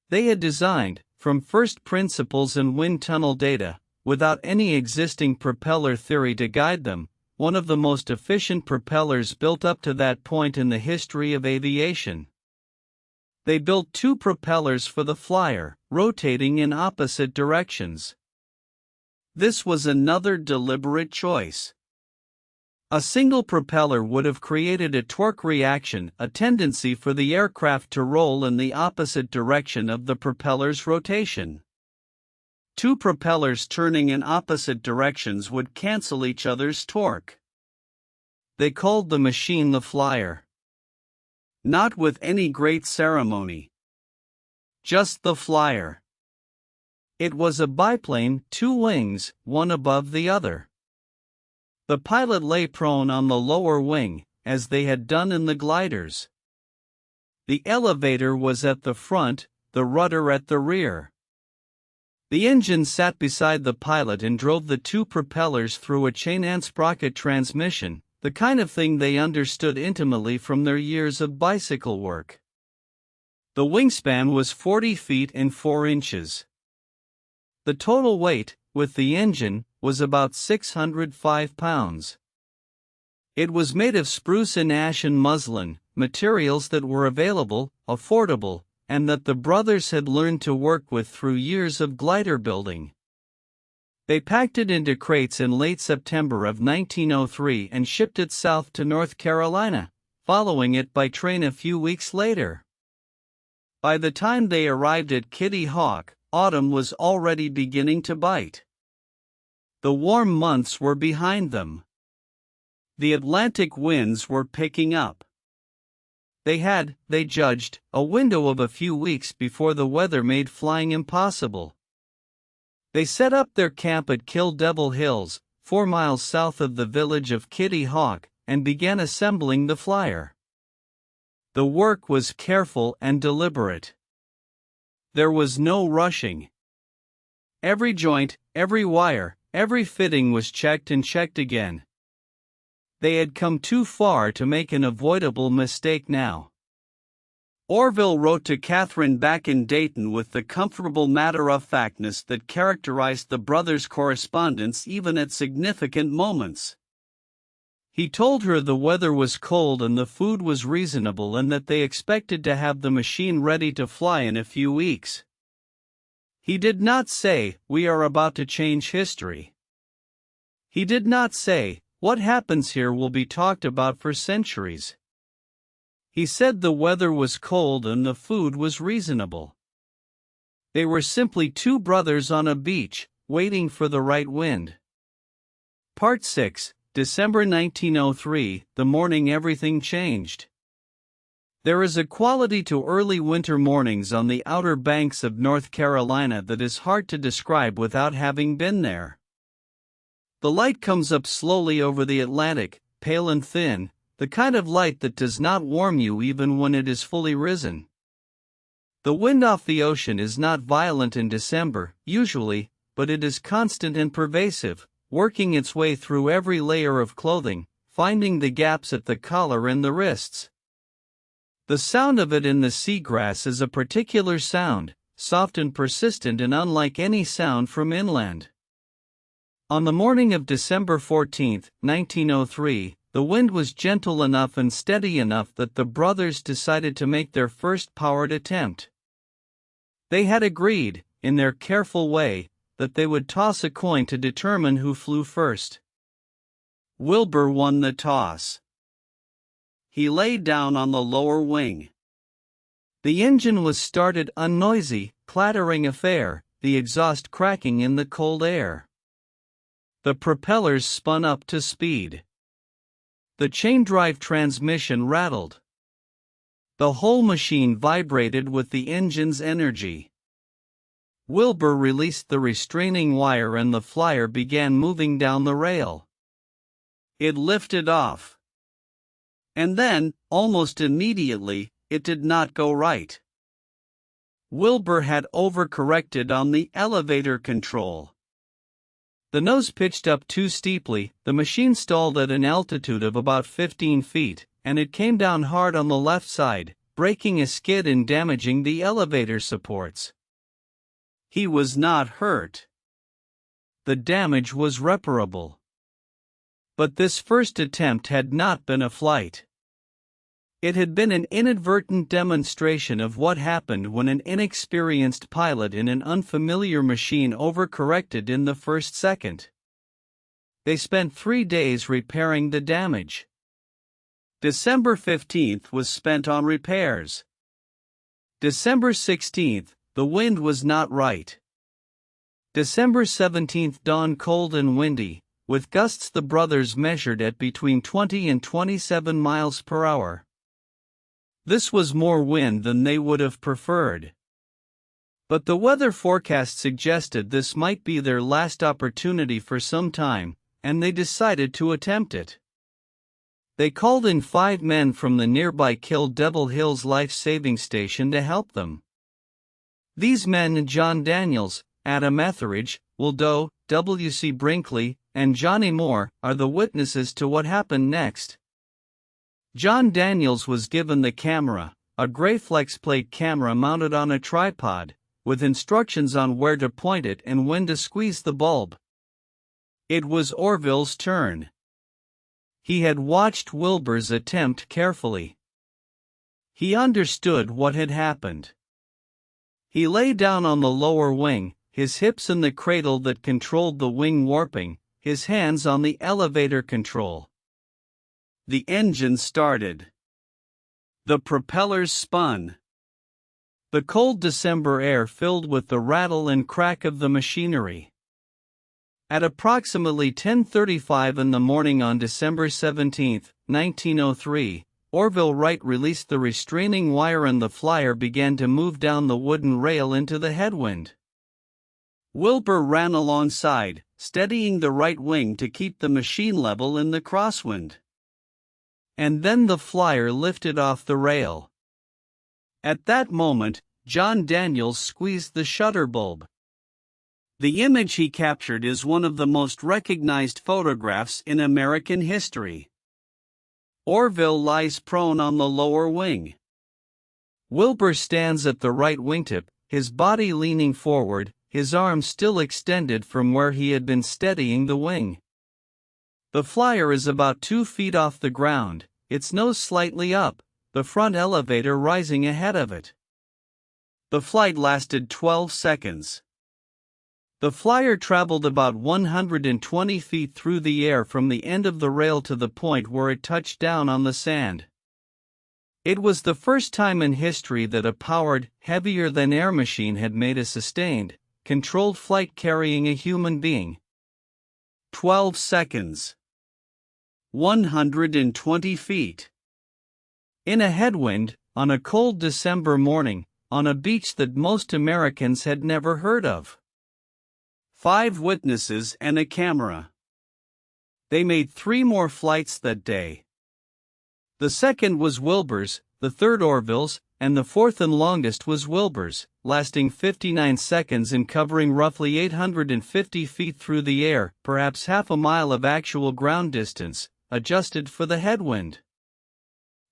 They had designed, from first principles and wind tunnel data, without any existing propeller theory to guide them, one of the most efficient propellers built up to that point in the history of aviation. They built two propellers for the Flyer, rotating in opposite directions. This was another deliberate choice. A single propeller would have created a torque reaction, a tendency for the aircraft to roll in the opposite direction of the propeller's rotation. Two propellers turning in opposite directions would cancel each other's torque. They called the machine the Flyer. Not with any great ceremony. Just the Flyer. It was a biplane, two wings, one above the other. The pilot lay prone on the lower wing, as they had done in the gliders. The elevator was at the front, the rudder at the rear. The engine sat beside the pilot and drove the two propellers through a chain-and-sprocket transmission, the kind of thing they understood intimately from their years of bicycle work. The wingspan was 40 feet and 4 inches. The total weight, with the engine, was about 605 pounds. It was made of spruce and ash and muslin, materials that were available, affordable, and that the brothers had learned to work with through years of glider building. They packed it into crates in late September of 1903 and shipped it south to North Carolina, following it by train a few weeks later. By the time they arrived at Kitty Hawk, autumn was already beginning to bite. The warm months were behind them. The Atlantic winds were picking up. They had, they judged, a window of a few weeks before the weather made flying impossible. They set up their camp at Kill Devil Hills, 4 miles south of the village of Kitty Hawk, and began assembling the Flyer. The work was careful and deliberate. There was no rushing. Every joint, every wire, every fitting was checked and checked again. They had come too far to make an avoidable mistake now. Orville wrote to Catherine back in Dayton with the comfortable matter-of-factness that characterized the brothers' correspondence even at significant moments. He told her the weather was cold and the food was reasonable and that they expected to have the machine ready to fly in a few weeks. He did not say, "We are about to change history." He did not say, "What happens here will be talked about for centuries." He said the weather was cold and the food was reasonable. They were simply two brothers on a beach, waiting for the right wind. Part 6, December 1903, the morning everything changed. There is a quality to early winter mornings on the outer banks of North Carolina that is hard to describe without having been there. The light comes up slowly over the Atlantic, pale and thin, the kind of light that does not warm you even when it is fully risen. The wind off the ocean is not violent in December, usually, but it is constant and pervasive, working its way through every layer of clothing, finding the gaps at the collar and the wrists. The sound of it in the seagrass is a particular sound, soft and persistent and unlike any sound from inland. On the morning of December 14, 1903, the wind was gentle enough and steady enough that the brothers decided to make their first powered attempt. They had agreed, in their careful way, that they would toss a coin to determine who flew first. Wilbur won the toss. He lay down on the lower wing. The engine was started unnoisy, clattering affair, the exhaust cracking in the cold air. The propellers spun up to speed. The chain-drive transmission rattled. The whole machine vibrated with the engine's energy. Wilbur released the restraining wire and the Flyer began moving down the rail. It lifted off. And then, almost immediately, it did not go right. Wilbur had overcorrected on the elevator control. The nose pitched up too steeply, the machine stalled at an altitude of about 15 feet, and it came down hard on the left side, breaking a skid and damaging the elevator supports. He was not hurt. The damage was reparable. But this first attempt had not been a flight. It had been an inadvertent demonstration of what happened when an inexperienced pilot in an unfamiliar machine overcorrected in the first second. They spent 3 days repairing the damage. December 15th was spent on repairs. December 16th, the wind was not right. December 17th dawned cold and windy, with gusts the brothers measured at between 20 and 27 miles per hour. This was more wind than they would have preferred. But the weather forecast suggested this might be their last opportunity for some time, and they decided to attempt it. They called in 5 men from the nearby Kill Devil Hills life-saving station to help them. These men, John Daniels, Adam Etheridge, Will Doe, W.C. Brinkley, and Johnny Moore, are the witnesses to what happened next. John Daniels was given the camera, a gray flex plate camera mounted on a tripod, with instructions on where to point it and when to squeeze the bulb. It was Orville's turn. He had watched Wilbur's attempt carefully. He understood what had happened. He lay down on the lower wing, his hips in the cradle that controlled the wing warping, his hands on the elevator control. The engine started. The propellers spun. The cold December air filled with the rattle and crack of the machinery. At approximately 10:35 in the morning on December 17, 1903, Orville Wright released the restraining wire and the flyer began to move down the wooden rail into the headwind. Wilbur ran alongside, steadying the right wing to keep the machine level in the crosswind. And then the flyer lifted off the rail. At that moment, John Daniels squeezed the shutter bulb. The image he captured is one of the most recognized photographs in American history. Orville lies prone on the lower wing. Wilbur stands at the right wingtip, his body leaning forward, his arms still extended from where he had been steadying the wing. The flyer is about 2 feet off the ground, its nose slightly up, the front elevator rising ahead of it. The flight lasted 12 seconds. The flyer traveled about 120 feet through the air from the end of the rail to the point where it touched down on the sand. It was the first time in history that a powered, heavier-than-air machine had made a sustained, controlled flight carrying a human being. 12 seconds. 120 feet. In a headwind, on a cold December morning, on a beach that most Americans had never heard of. 5 witnesses and a camera. They made 3 more flights that day. The second was Wilbur's, the third Orville's, and the fourth and longest was Wilbur's, lasting 59 seconds and covering roughly 850 feet through the air, perhaps half a mile of actual ground distance, adjusted for the headwind.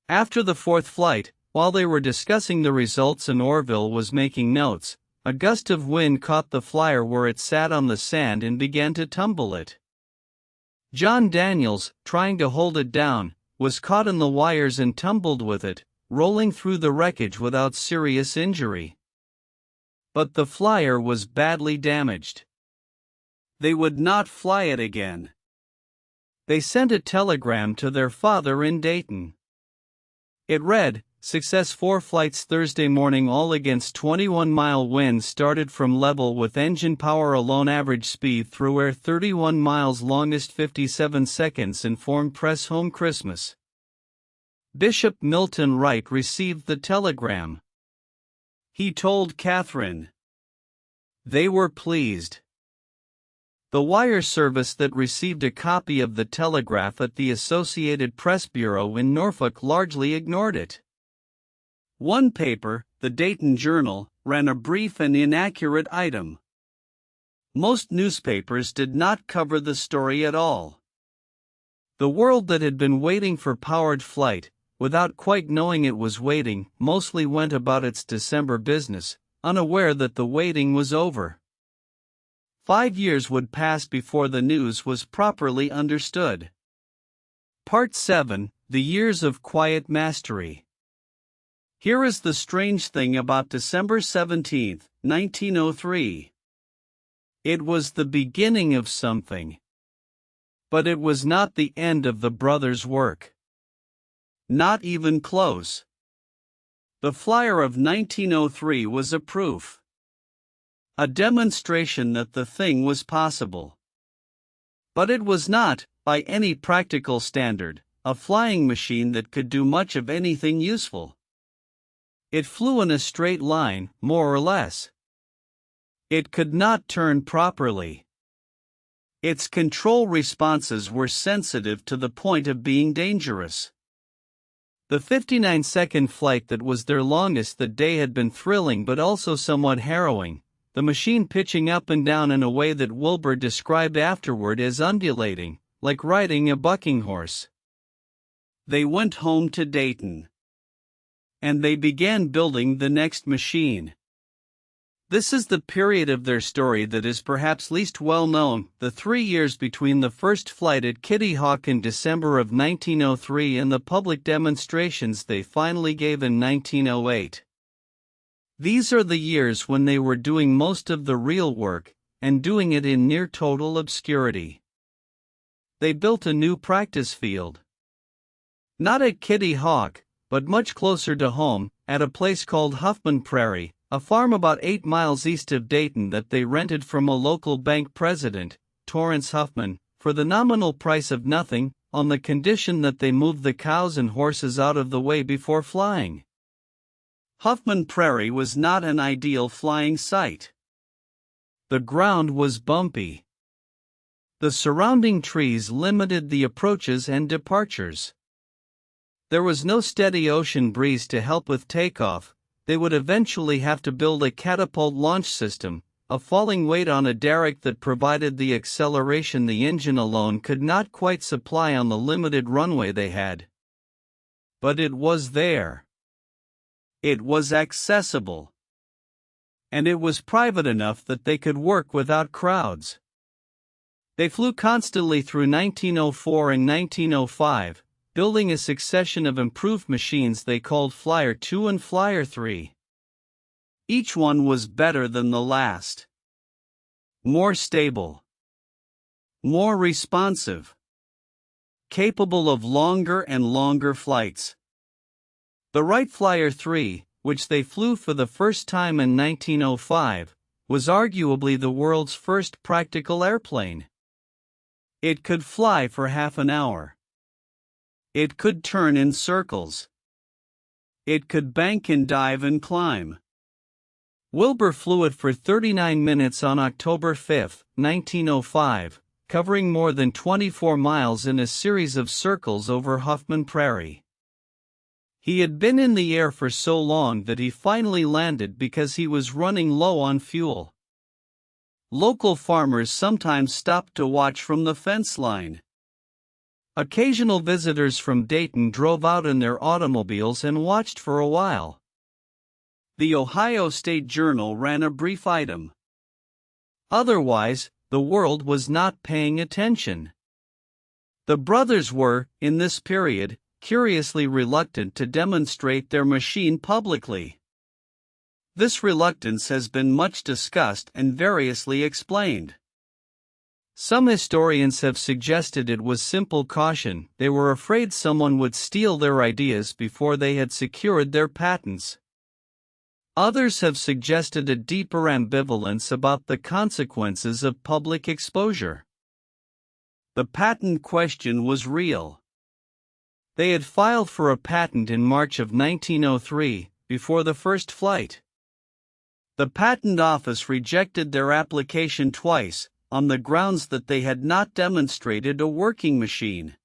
After the fourth flight, while they were discussing the results and Orville was making notes, a gust of wind caught the flyer where it sat on the sand and began to tumble it. John Daniels, trying to hold it down, was caught in the wires and tumbled with it, rolling through the wreckage without serious injury. But the flyer was badly damaged. They would not fly it again. They sent a telegram to their father in Dayton. It read, "Success 4 flights Thursday morning all against 21-mile winds started from level with engine power alone average speed through air 31 miles longest 57 seconds informed press home Christmas." Bishop Milton Wright received the telegram. He told Catherine. They were pleased. The wire service that received a copy of the telegraph at the Associated Press Bureau in Norfolk largely ignored it. One paper, the Dayton Journal, ran a brief and inaccurate item. Most newspapers did not cover the story at all. The world that had been waiting for powered flight, without quite knowing it was waiting, mostly went about its December business, unaware that the waiting was over. 5 years would pass before the news was properly understood. Part 7: The Years of Quiet Mastery. Here is the strange thing about December 17, 1903. It was the beginning of something. But it was not the end of the brothers' work. Not even close. The flyer of 1903 was a proof. A demonstration that the thing was possible. But it was not, by any practical standard, a flying machine that could do much of anything useful. It flew in a straight line, more or less. It could not turn properly. Its control responses were sensitive to the point of being dangerous. The 59-second flight that was their longest that day had been thrilling but also somewhat harrowing, the machine pitching up and down in a way that Wilbur described afterward as undulating, like riding a bucking horse. They went home to Dayton. And they began building the next machine. This is the period of their story that is perhaps least well known, the 3 years between the first flight at Kitty Hawk in December of 1903 and the public demonstrations they finally gave in 1908. These are the years when they were doing most of the real work, and doing it in near total obscurity. They built a new practice field. Not at Kitty Hawk, but much closer to home, at a place called Huffman Prairie, a farm about 8 miles east of Dayton that they rented from a local bank president, Torrance Huffman, for the nominal price of nothing, on the condition that they moved the cows and horses out of the way before flying. Huffman Prairie was not an ideal flying site. The ground was bumpy. The surrounding trees limited the approaches and departures. There was no steady ocean breeze to help with takeoff. They would eventually have to build a catapult launch system, a falling weight on a derrick that provided the acceleration the engine alone could not quite supply on the limited runway they had. But it was there. It was accessible. And it was private enough that they could work without crowds. They flew constantly through 1904 and 1905, building a succession of improved machines they called Flyer 2 and Flyer 3. Each one was better than the last. More stable. More responsive. Capable of longer and longer flights. The Wright Flyer 3, which they flew for the first time in 1905, was arguably the world's first practical airplane. It could fly for half an hour. It could turn in circles. It could bank and dive and climb. Wilbur flew it for 39 minutes on October 5, 1905, covering more than 24 miles in a series of circles over Huffman Prairie. He had been in the air for so long that he finally landed because he was running low on fuel. Local farmers sometimes stopped to watch from the fence line. Occasional visitors from Dayton drove out in their automobiles and watched for a while. The Ohio State Journal ran a brief item. Otherwise, the world was not paying attention. The brothers were, in this period, curiously reluctant to demonstrate their machine publicly. This reluctance has been much discussed and variously explained. Some historians have suggested it was simple caution. They were afraid someone would steal their ideas before they had secured their patents. Others have suggested a deeper ambivalence about the consequences of public exposure. The patent question was real. They had filed for a patent in March of 1903, before the first flight. The patent office rejected their application twice, on the grounds that they had not demonstrated a working machine.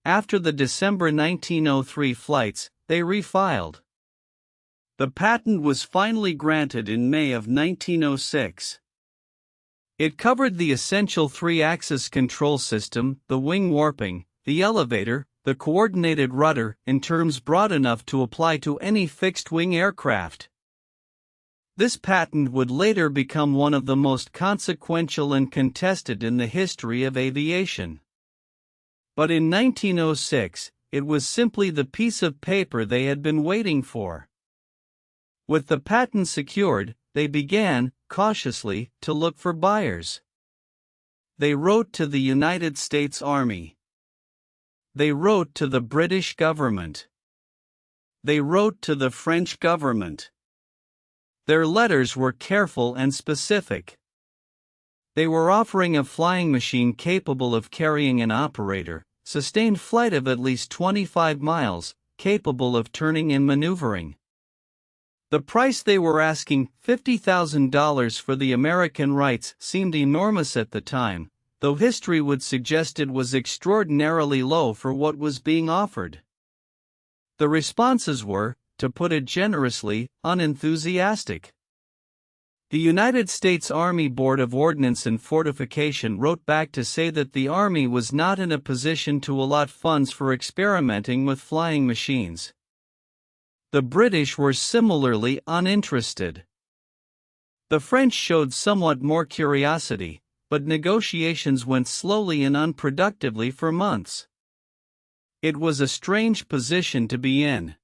After the December 1903 flights, they refiled. The patent was finally granted in May of 1906. It covered the essential three-axis control system, the wing warping, the elevator, the coordinated rudder, in terms broad enough to apply to any fixed-wing aircraft. This patent would later become one of the most consequential and contested in the history of aviation. But in 1906, it was simply the piece of paper they had been waiting for. With the patent secured, they began, cautiously, to look for buyers. They wrote to the United States Army. They wrote to the British government. They wrote to the French government. Their letters were careful and specific. They were offering a flying machine capable of carrying an operator, sustained flight of at least 25 miles, capable of turning and maneuvering. The price they were asking, $50,000 for the American rights, seemed enormous at the time, though history would suggest it was extraordinarily low for what was being offered. The responses were, to put it generously, unenthusiastic. The United States Army Board of Ordnance and Fortification wrote back to say that the Army was not in a position to allot funds for experimenting with flying machines. The British were similarly uninterested. The French showed somewhat more curiosity, but negotiations went slowly and unproductively for months. It was a strange position to be in.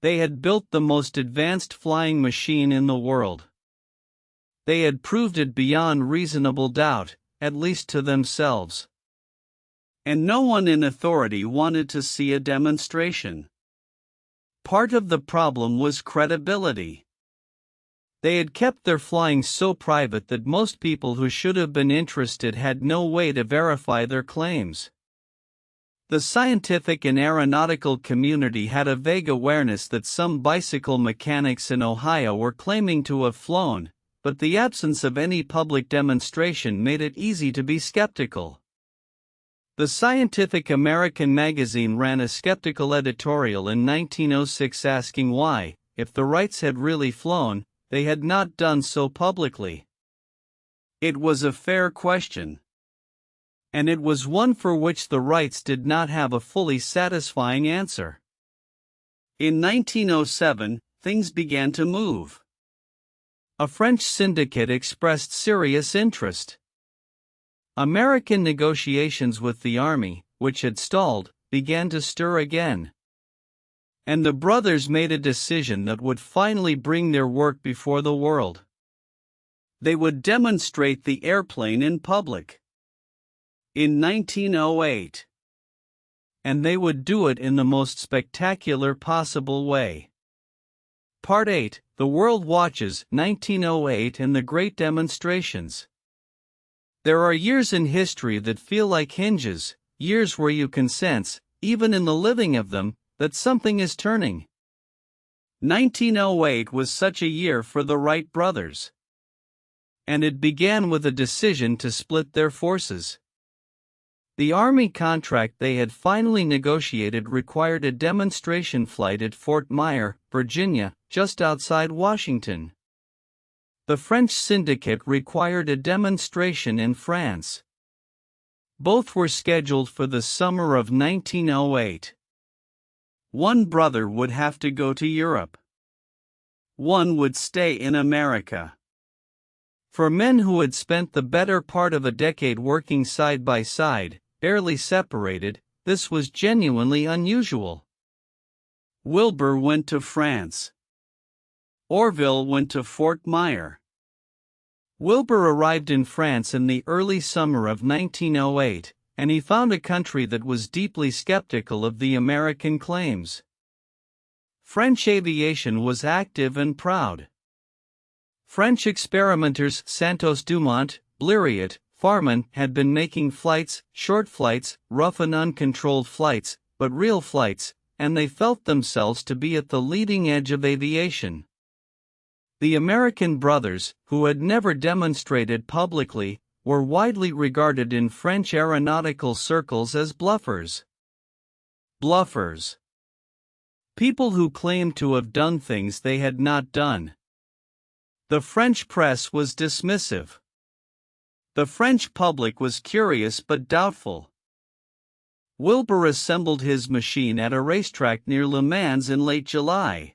They had built the most advanced flying machine in the world. They had proved it beyond reasonable doubt, at least to themselves. And no one in authority wanted to see a demonstration. Part of the problem was credibility. They had kept their flying so private that most people who should have been interested had no way to verify their claims. The scientific and aeronautical community had a vague awareness that some bicycle mechanics in Ohio were claiming to have flown, but the absence of any public demonstration made it easy to be skeptical. The Scientific American magazine ran a skeptical editorial in 1906 asking why, if the Wrights had really flown, they had not done so publicly. It was a fair question. And it was one for which the Wrights did not have a fully satisfying answer. In 1907, things began to move. A French syndicate expressed serious interest. American negotiations with the Army, which had stalled, began to stir again. And the brothers made a decision that would finally bring their work before the world. They would demonstrate the airplane in public. In 1908. And they would do it in the most spectacular possible way. Part 8, The World Watches, 1908 and the Great Demonstrations. There are years in history that feel like hinges, years where you can sense, even in the living of them, that something is turning. 1908 was such a year for the Wright brothers. And it began with a decision to split their forces. The Army contract they had finally negotiated required a demonstration flight at Fort Myer, Virginia, just outside Washington. The French syndicate required a demonstration in France. Both were scheduled for the summer of 1908. One brother would have to go to Europe. One would stay in America. For men who had spent the better part of a decade working side by side, barely separated, this was genuinely unusual. Wilbur went to France. Orville went to Fort Myer. Wilbur arrived in France in the early summer of 1908, and he found a country that was deeply skeptical of the American claims. French aviation was active and proud. French experimenters Santos Dumont, Blériot, Farman had been making flights, short flights, rough and uncontrolled flights, but real flights, and they felt themselves to be at the leading edge of aviation. The American brothers, who had never demonstrated publicly, were widely regarded in French aeronautical circles as bluffers. Bluffers. People who claimed to have done things they had not done. The French press was dismissive. The French public was curious but doubtful. Wilbur assembled his machine at a racetrack near Le Mans in late July.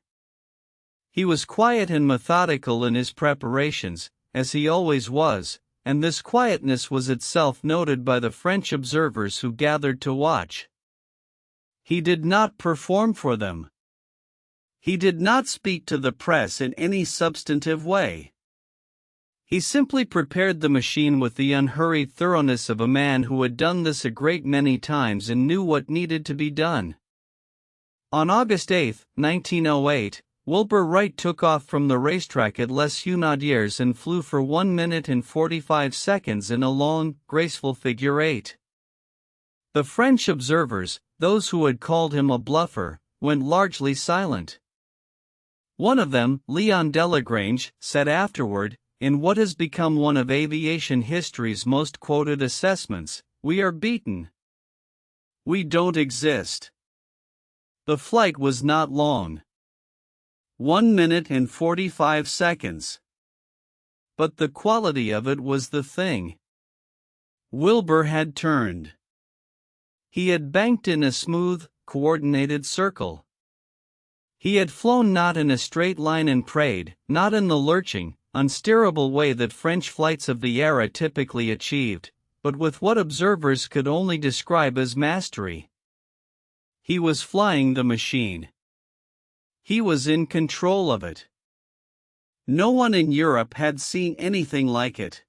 He was quiet and methodical in his preparations, as he always was, and this quietness was itself noted by the French observers who gathered to watch. He did not perform for them. He did not speak to the press in any substantive way. He simply prepared the machine with the unhurried thoroughness of a man who had done this a great many times and knew what needed to be done. On August 8, 1908, Wilbur Wright took off from the racetrack at Les Hunaudières and flew for 1 minute and 45 seconds in a long, graceful figure eight. The French observers, those who had called him a bluffer, went largely silent. One of them, Leon Delagrange, said afterward, in what has become one of aviation history's most quoted assessments, "We are beaten. We don't exist." The flight was not long. 1 minute and 45 seconds. But the quality of it was the thing. Wilbur had turned. He had banked in a smooth, coordinated circle. He had flown not in a straight line and prayed, not in the lurching, unsteerable way that French flights of the era typically achieved, but with what observers could only describe as mastery. He was flying the machine. He was in control of it. No one in Europe had seen anything like it.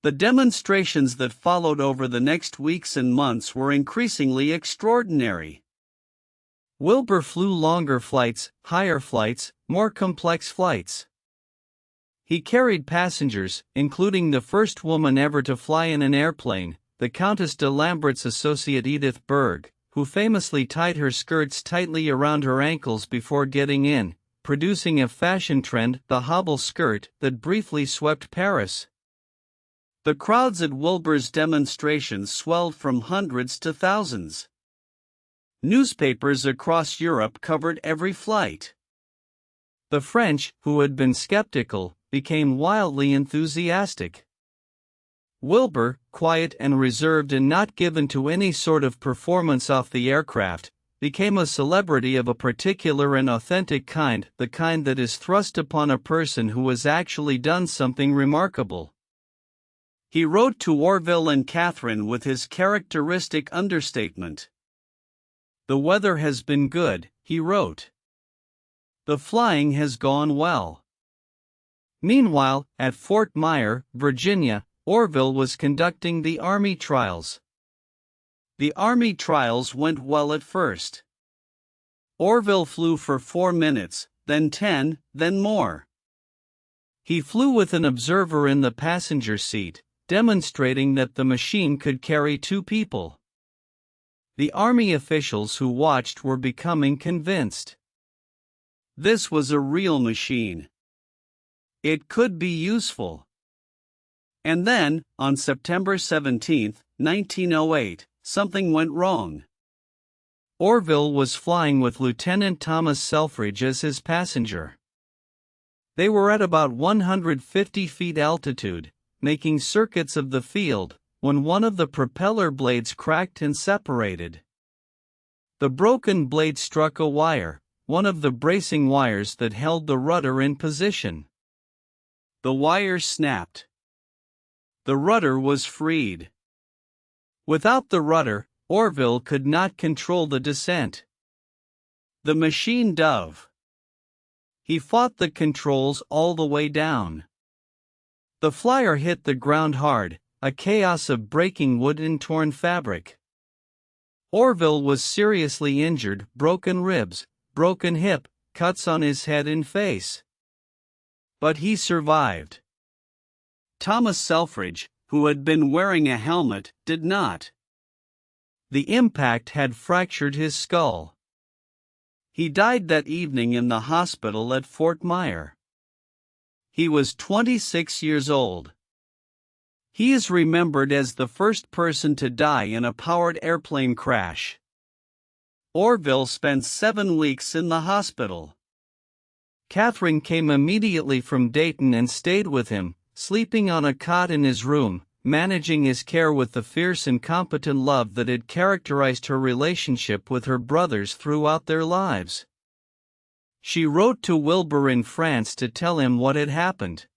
The demonstrations that followed over the next weeks and months were increasingly extraordinary. Wilbur flew longer flights, higher flights, more complex flights. He carried passengers, including the first woman ever to fly in an airplane, the Countess de Lambert's associate Edith Berg, who famously tied her skirts tightly around her ankles before getting in, producing a fashion trend, the hobble skirt, that briefly swept Paris. The crowds at Wilbur's demonstrations swelled from hundreds to thousands. Newspapers across Europe covered every flight. The French, who had been skeptical, became wildly enthusiastic. Wilbur, quiet and reserved and not given to any sort of performance off the aircraft, became a celebrity of a particular and authentic kind, the kind that is thrust upon a person who has actually done something remarkable. He wrote to Orville and Catherine with his characteristic understatement. "The weather has been good," he wrote. "The flying has gone well." Meanwhile, at Fort Myer, Virginia, Orville was conducting the Army trials. The Army trials went well at first. Orville flew for 4 minutes, then 10, then more. He flew with an observer in the passenger seat, demonstrating that the machine could carry 2 people. The Army officials who watched were becoming convinced. This was a real machine. It could be useful. And then, on September 17, 1908, something went wrong. Orville was flying with Lieutenant Thomas Selfridge as his passenger. They were at about 150 feet altitude, making circuits of the field, when one of the propeller blades cracked and separated. The broken blade struck a wire, one of the bracing wires that held the rudder in position. The wire snapped. The rudder was freed. Without the rudder, Orville could not control the descent. The machine dove. He fought the controls all the way down. The flyer hit the ground hard, a chaos of breaking wood and torn fabric. Orville was seriously injured, broken ribs, broken hip, cuts on his head and face. But he survived. Thomas Selfridge, who had been wearing a helmet, did not. The impact had fractured his skull. He died that evening in the hospital at Fort Myer. He was 26 years old. He is remembered as the first person to die in a powered airplane crash. Orville spent 7 weeks in the hospital. Catherine came immediately from Dayton and stayed with him, sleeping on a cot in his room, managing his care with the fierce and competent love that had characterized her relationship with her brothers throughout their lives. She wrote to Wilbur in France to tell him what had happened.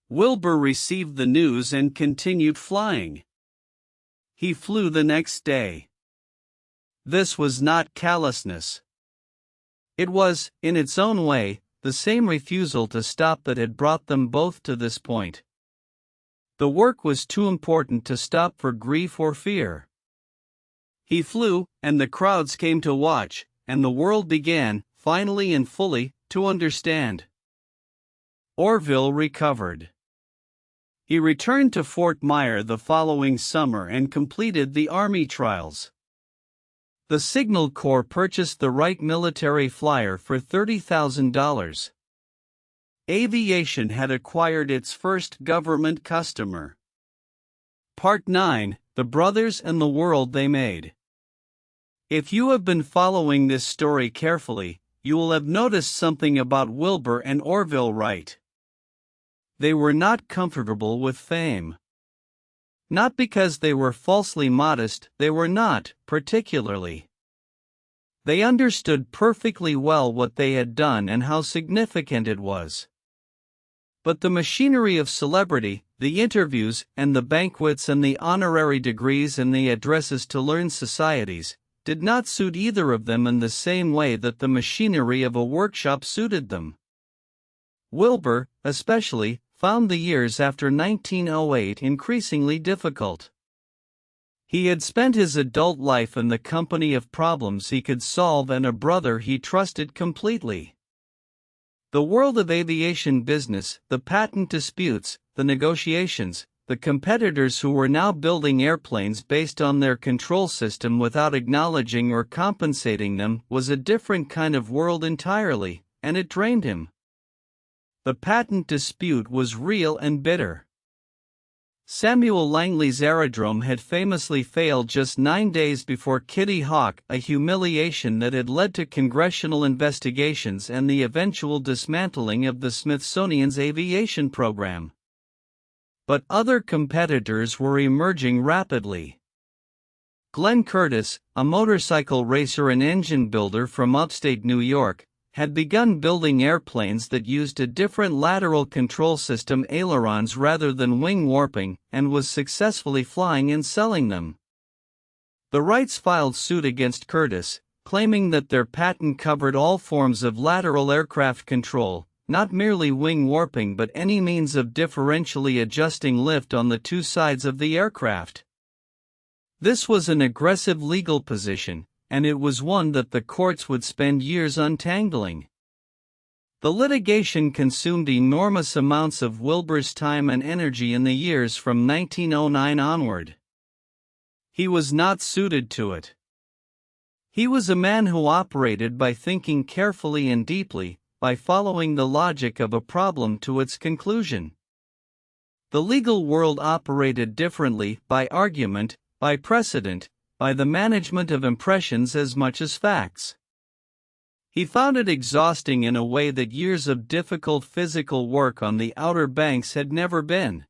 Wilbur received the news and continued flying. He flew the next day. This was not callousness. It was, in its own way, the same refusal to stop that had brought them both to this point. The work was too important to stop for grief or fear. He flew, and the crowds came to watch, and the world began, finally and fully, to understand. Orville recovered. He returned to Fort Myer the following summer and completed the Army trials. The Signal Corps purchased the Wright military flyer for $30,000. Aviation had acquired its first government customer. Part 9: The Brothers and the World They Made. If you have been following this story carefully, you will have noticed something about Wilbur and Orville Wright. They were not comfortable with fame. Not because they were falsely modest, they were not, particularly. They understood perfectly well what they had done and how significant it was. But the machinery of celebrity, the interviews and the banquets and the honorary degrees and the addresses to learned societies, did not suit either of them in the same way that the machinery of a workshop suited them. Wilbur, especially, found the years after 1908 increasingly difficult. He had spent his adult life in the company of problems he could solve and a brother he trusted completely. The world of aviation business, the patent disputes, the negotiations, the competitors who were now building airplanes based on their control system without acknowledging or compensating them, was a different kind of world entirely, and it drained him. The patent dispute was real and bitter. Samuel Langley's aerodrome had famously failed just 9 days before Kitty Hawk, a humiliation that had led to congressional investigations and the eventual dismantling of the Smithsonian's aviation program. But other competitors were emerging rapidly. Glenn Curtiss, a motorcycle racer and engine builder from upstate New York, had begun building airplanes that used a different lateral control system, ailerons rather than wing warping, and was successfully flying and selling them. The Wrights filed suit against Curtiss, claiming that their patent covered all forms of lateral aircraft control, not merely wing warping but any means of differentially adjusting lift on the two sides of the aircraft. This was an aggressive legal position, and it was one that the courts would spend years untangling. The litigation consumed enormous amounts of Wilbur's time and energy in the years from 1909 onward. He was not suited to it. He was a man who operated by thinking carefully and deeply, by following the logic of a problem to its conclusion. The legal world operated differently, by argument, by precedent, by the management of impressions as much as facts. He found it exhausting in a way that years of difficult physical work on the Outer Banks had never been.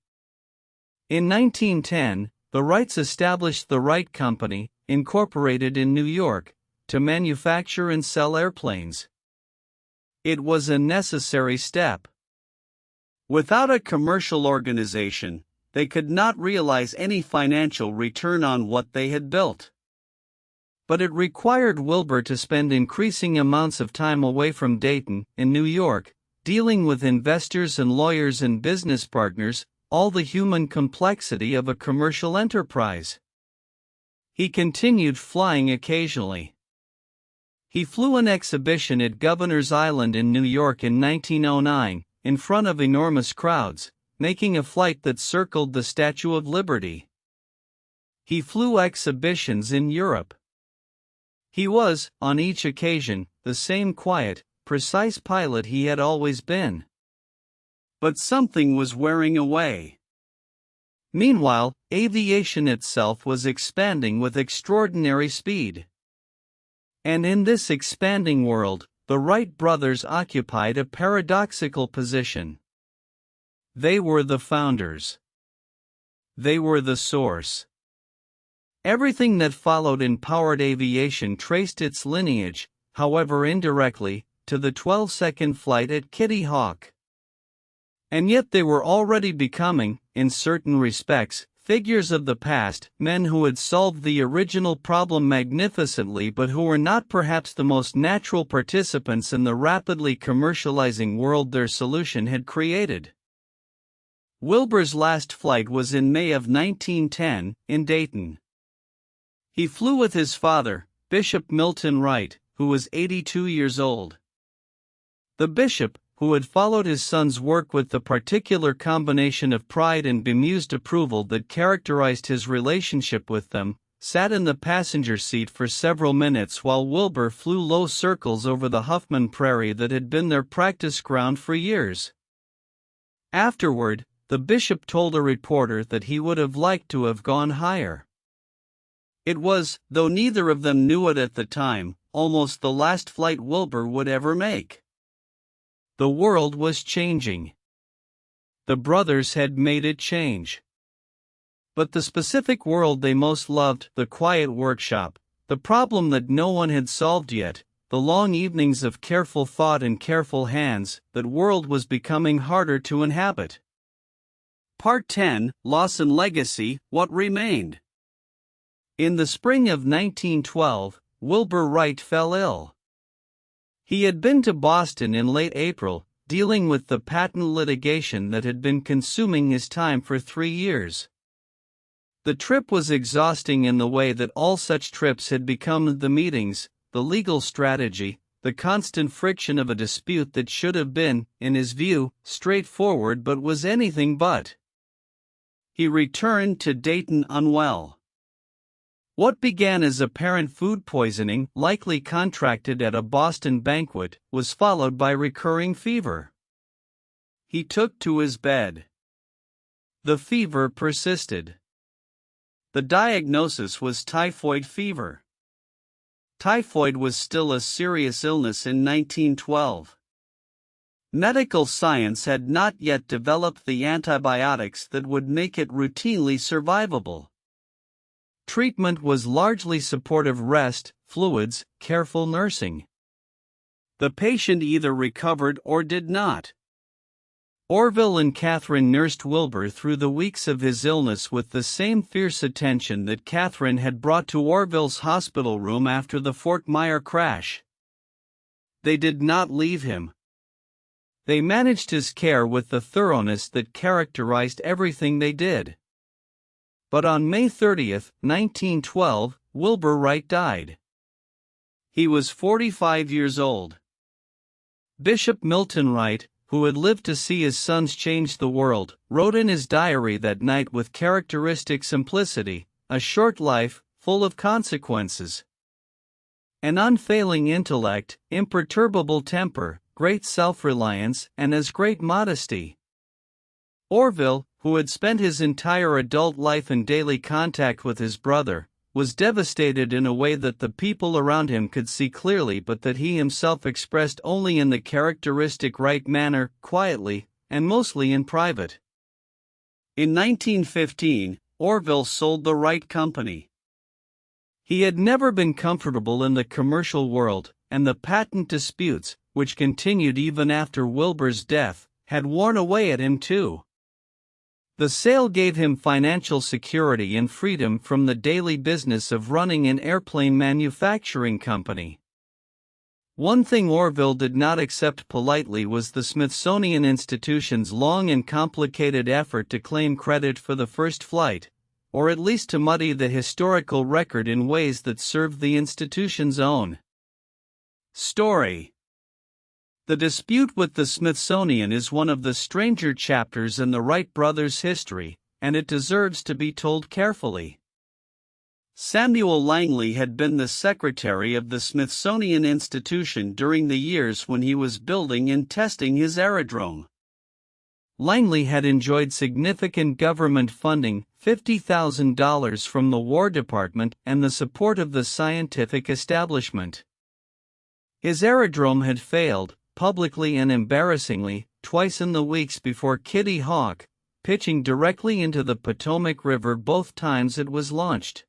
In 1910, the Wrights established the Wright Company, incorporated in New York, to manufacture and sell airplanes. It was a necessary step. Without a commercial organization, they could not realize any financial return on what they had built. But it required Wilbur to spend increasing amounts of time away from Dayton, in New York, dealing with investors and lawyers and business partners, all the human complexity of a commercial enterprise. He continued flying occasionally. He flew an exhibition at Governor's Island in New York in 1909, in front of enormous crowds, making a flight that circled the Statue of Liberty. He flew exhibitions in Europe. He was, on each occasion, the same quiet, precise pilot he had always been. But something was wearing away. Meanwhile, aviation itself was expanding with extraordinary speed. And in this expanding world, the Wright brothers occupied a paradoxical position. They were the founders. They were the source. Everything that followed in powered aviation traced its lineage, however indirectly, to the 12-second flight at Kitty Hawk. And yet they were already becoming, in certain respects, figures of the past, men who had solved the original problem magnificently but who were not perhaps the most natural participants in the rapidly commercializing world their solution had created. Wilbur's last flight was in May of 1910, in Dayton. He flew with his father, Bishop Milton Wright, who was 82 years old. The bishop, who had followed his son's work with the particular combination of pride and bemused approval that characterized his relationship with them, sat in the passenger seat for several minutes while Wilbur flew low circles over the Huffman Prairie that had been their practice ground for years. Afterward, the bishop told a reporter that he would have liked to have gone higher. It was, though neither of them knew it at the time, almost the last flight Wilbur would ever make. The world was changing. The brothers had made it change. But the specific world they most loved, the quiet workshop, the problem that no one had solved yet, the long evenings of careful thought and careful hands, that world was becoming harder to inhabit. Part 10, Loss and Legacy, What Remained. In the spring of 1912, Wilbur Wright fell ill. He had been to Boston in late April, dealing with the patent litigation that had been consuming his time for 3 years. The trip was exhausting in the way that all such trips had become: the meetings, the legal strategy, the constant friction of a dispute that should have been, in his view, straightforward but was anything but. He returned to Dayton unwell. What began as apparent food poisoning, likely contracted at a Boston banquet, was followed by recurring fever. He took to his bed. The fever persisted. The diagnosis was typhoid fever. Typhoid was still a serious illness in 1912. Medical science had not yet developed the antibiotics that would make it routinely survivable. Treatment was largely supportive rest, fluids, careful nursing. The patient either recovered or did not. Orville and Catherine nursed Wilbur through the weeks of his illness with the same fierce attention that Catherine had brought to Orville's hospital room after the Fort Myer crash. They did not leave him. They managed his care with the thoroughness that characterized everything they did. But on May 30, 1912, Wilbur Wright died. He was 45 years old. Bishop Milton Wright, who had lived to see his sons change the world, wrote in his diary that night with characteristic simplicity, "A short life, full of consequences. An unfailing intellect, imperturbable temper, great self-reliance, and as great modesty." Orville, who had spent his entire adult life in daily contact with his brother, was devastated in a way that the people around him could see clearly but that he himself expressed only in the characteristic Wright manner, quietly, and mostly in private. In 1915, Orville sold the Wright Company. He had never been comfortable in the commercial world, and the patent disputes, which continued even after Wilbur's death, had worn away at him too. The sale gave him financial security and freedom from the daily business of running an airplane manufacturing company. One thing Orville did not accept politely was the Smithsonian Institution's long and complicated effort to claim credit for the first flight, or at least to muddy the historical record in ways that served the institution's own story. The dispute with the Smithsonian is one of the stranger chapters in the Wright brothers' history, and it deserves to be told carefully. Samuel Langley had been the secretary of the Smithsonian Institution during the years when he was building and testing his aerodrome. Langley had enjoyed significant government funding, $50,000 from the War Department, and the support of the scientific establishment. His aerodrome had failed, publicly and embarrassingly, twice in the weeks before Kitty Hawk, pitching directly into the Potomac River both times it was launched.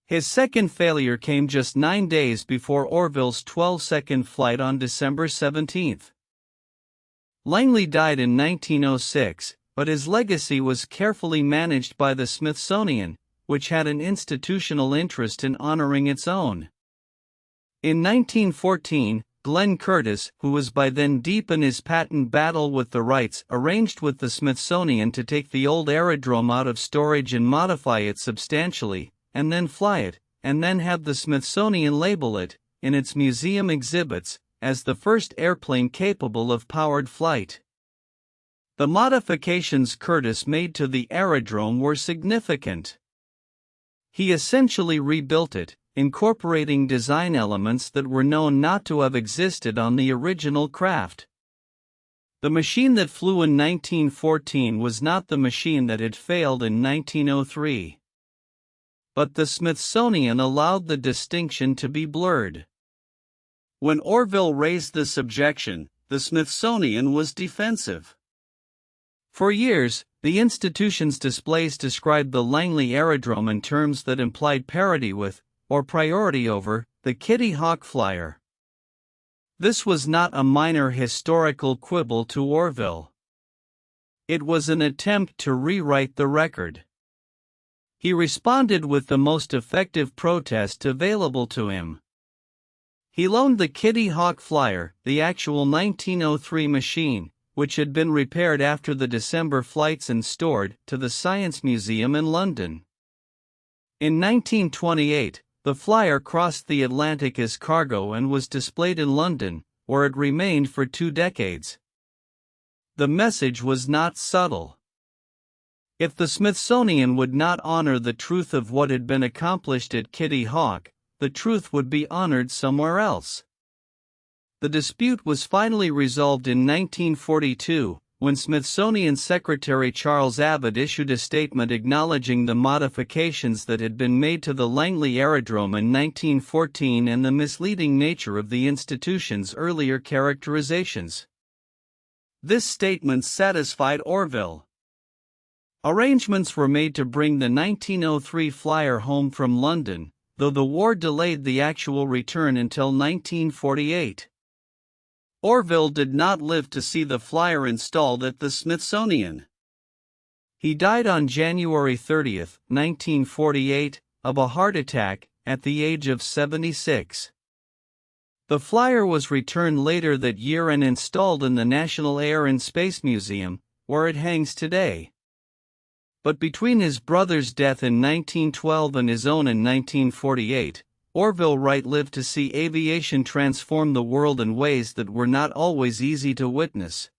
His second failure came just 9 days before Orville's 12-second flight on December 17. Langley died in 1906, but his legacy was carefully managed by the Smithsonian, which had an institutional interest in honoring its own. In 1914, Glenn Curtis, who was by then deep in his patent battle with the Wrights, arranged with the Smithsonian to take the old aerodrome out of storage and modify it substantially, and then fly it, and then have the Smithsonian label it, in its museum exhibits, as the first airplane capable of powered flight. The modifications Curtis made to the aerodrome were significant. He essentially rebuilt it, incorporating design elements that were known not to have existed on the original craft. The machine that flew in 1914 was not the machine that had failed in 1903. But the Smithsonian allowed the distinction to be blurred. When Orville raised this objection, the Smithsonian was defensive. For years, the institution's displays described the Langley Aerodrome in terms that implied parity with, or priority over, the Kitty Hawk Flyer. This was not a minor historical quibble to Orville. It was an attempt to rewrite the record. He responded with the most effective protest available to him. He loaned the Kitty Hawk Flyer, the actual 1903 machine, which had been repaired after the December flights and stored, to the Science Museum in London. In 1928, the flyer crossed the Atlantic as cargo and was displayed in London, where it remained for 2 decades. The message was not subtle. If the Smithsonian would not honor the truth of what had been accomplished at Kitty Hawk, the truth would be honored somewhere else. The dispute was finally resolved in 1942, when Smithsonian Secretary Charles Abbott issued a statement acknowledging the modifications that had been made to the Langley Aerodrome in 1914 and the misleading nature of the institution's earlier characterizations. This statement satisfied Orville. Arrangements were made to bring the 1903 flyer home from London, though the war delayed the actual return until 1948. Orville did not live to see the flyer installed at the Smithsonian. He died on January 30, 1948, of a heart attack, at the age of 76. The flyer was returned later that year and installed in the National Air and Space Museum, where it hangs today. But between his brother's death in 1912 and his own in 1948, Orville Wright lived to see aviation transform the world in ways that were not always easy to witness.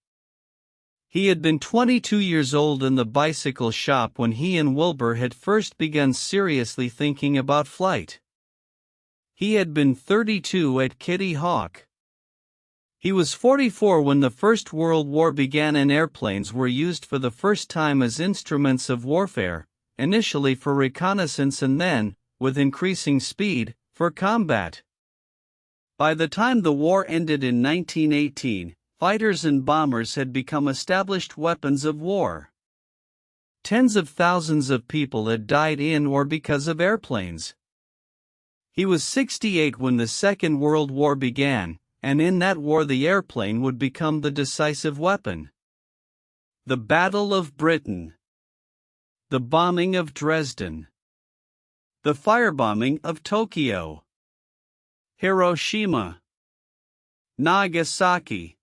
He had been 22 years old in the bicycle shop when he and Wilbur had first begun seriously thinking about flight. He had been 32 at Kitty Hawk. He was 44 when the First World War began and airplanes were used for the first time as instruments of warfare, initially for reconnaissance and then, with increasing speed, for combat. By the time the war ended in 1918, fighters and bombers had become established weapons of war. Tens of thousands of people had died in or because of airplanes. He was 68 when the Second World War began, and in that war the airplane would become the decisive weapon. The Battle of Britain. The bombing of Dresden. The firebombing of Tokyo. Hiroshima. Nagasaki.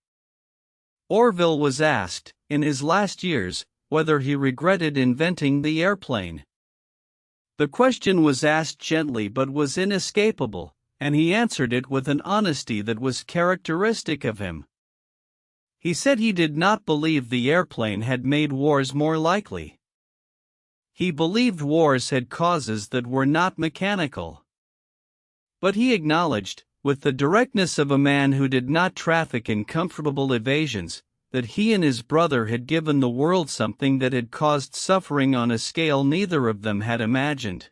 Orville was asked, in his last years, whether he regretted inventing the airplane. The question was asked gently but was inescapable, and he answered it with an honesty that was characteristic of him. He said he did not believe the airplane had made wars more likely. He believed wars had causes that were not mechanical. But he acknowledged, with the directness of a man who did not traffic in comfortable evasions, that he and his brother had given the world something that had caused suffering on a scale neither of them had imagined.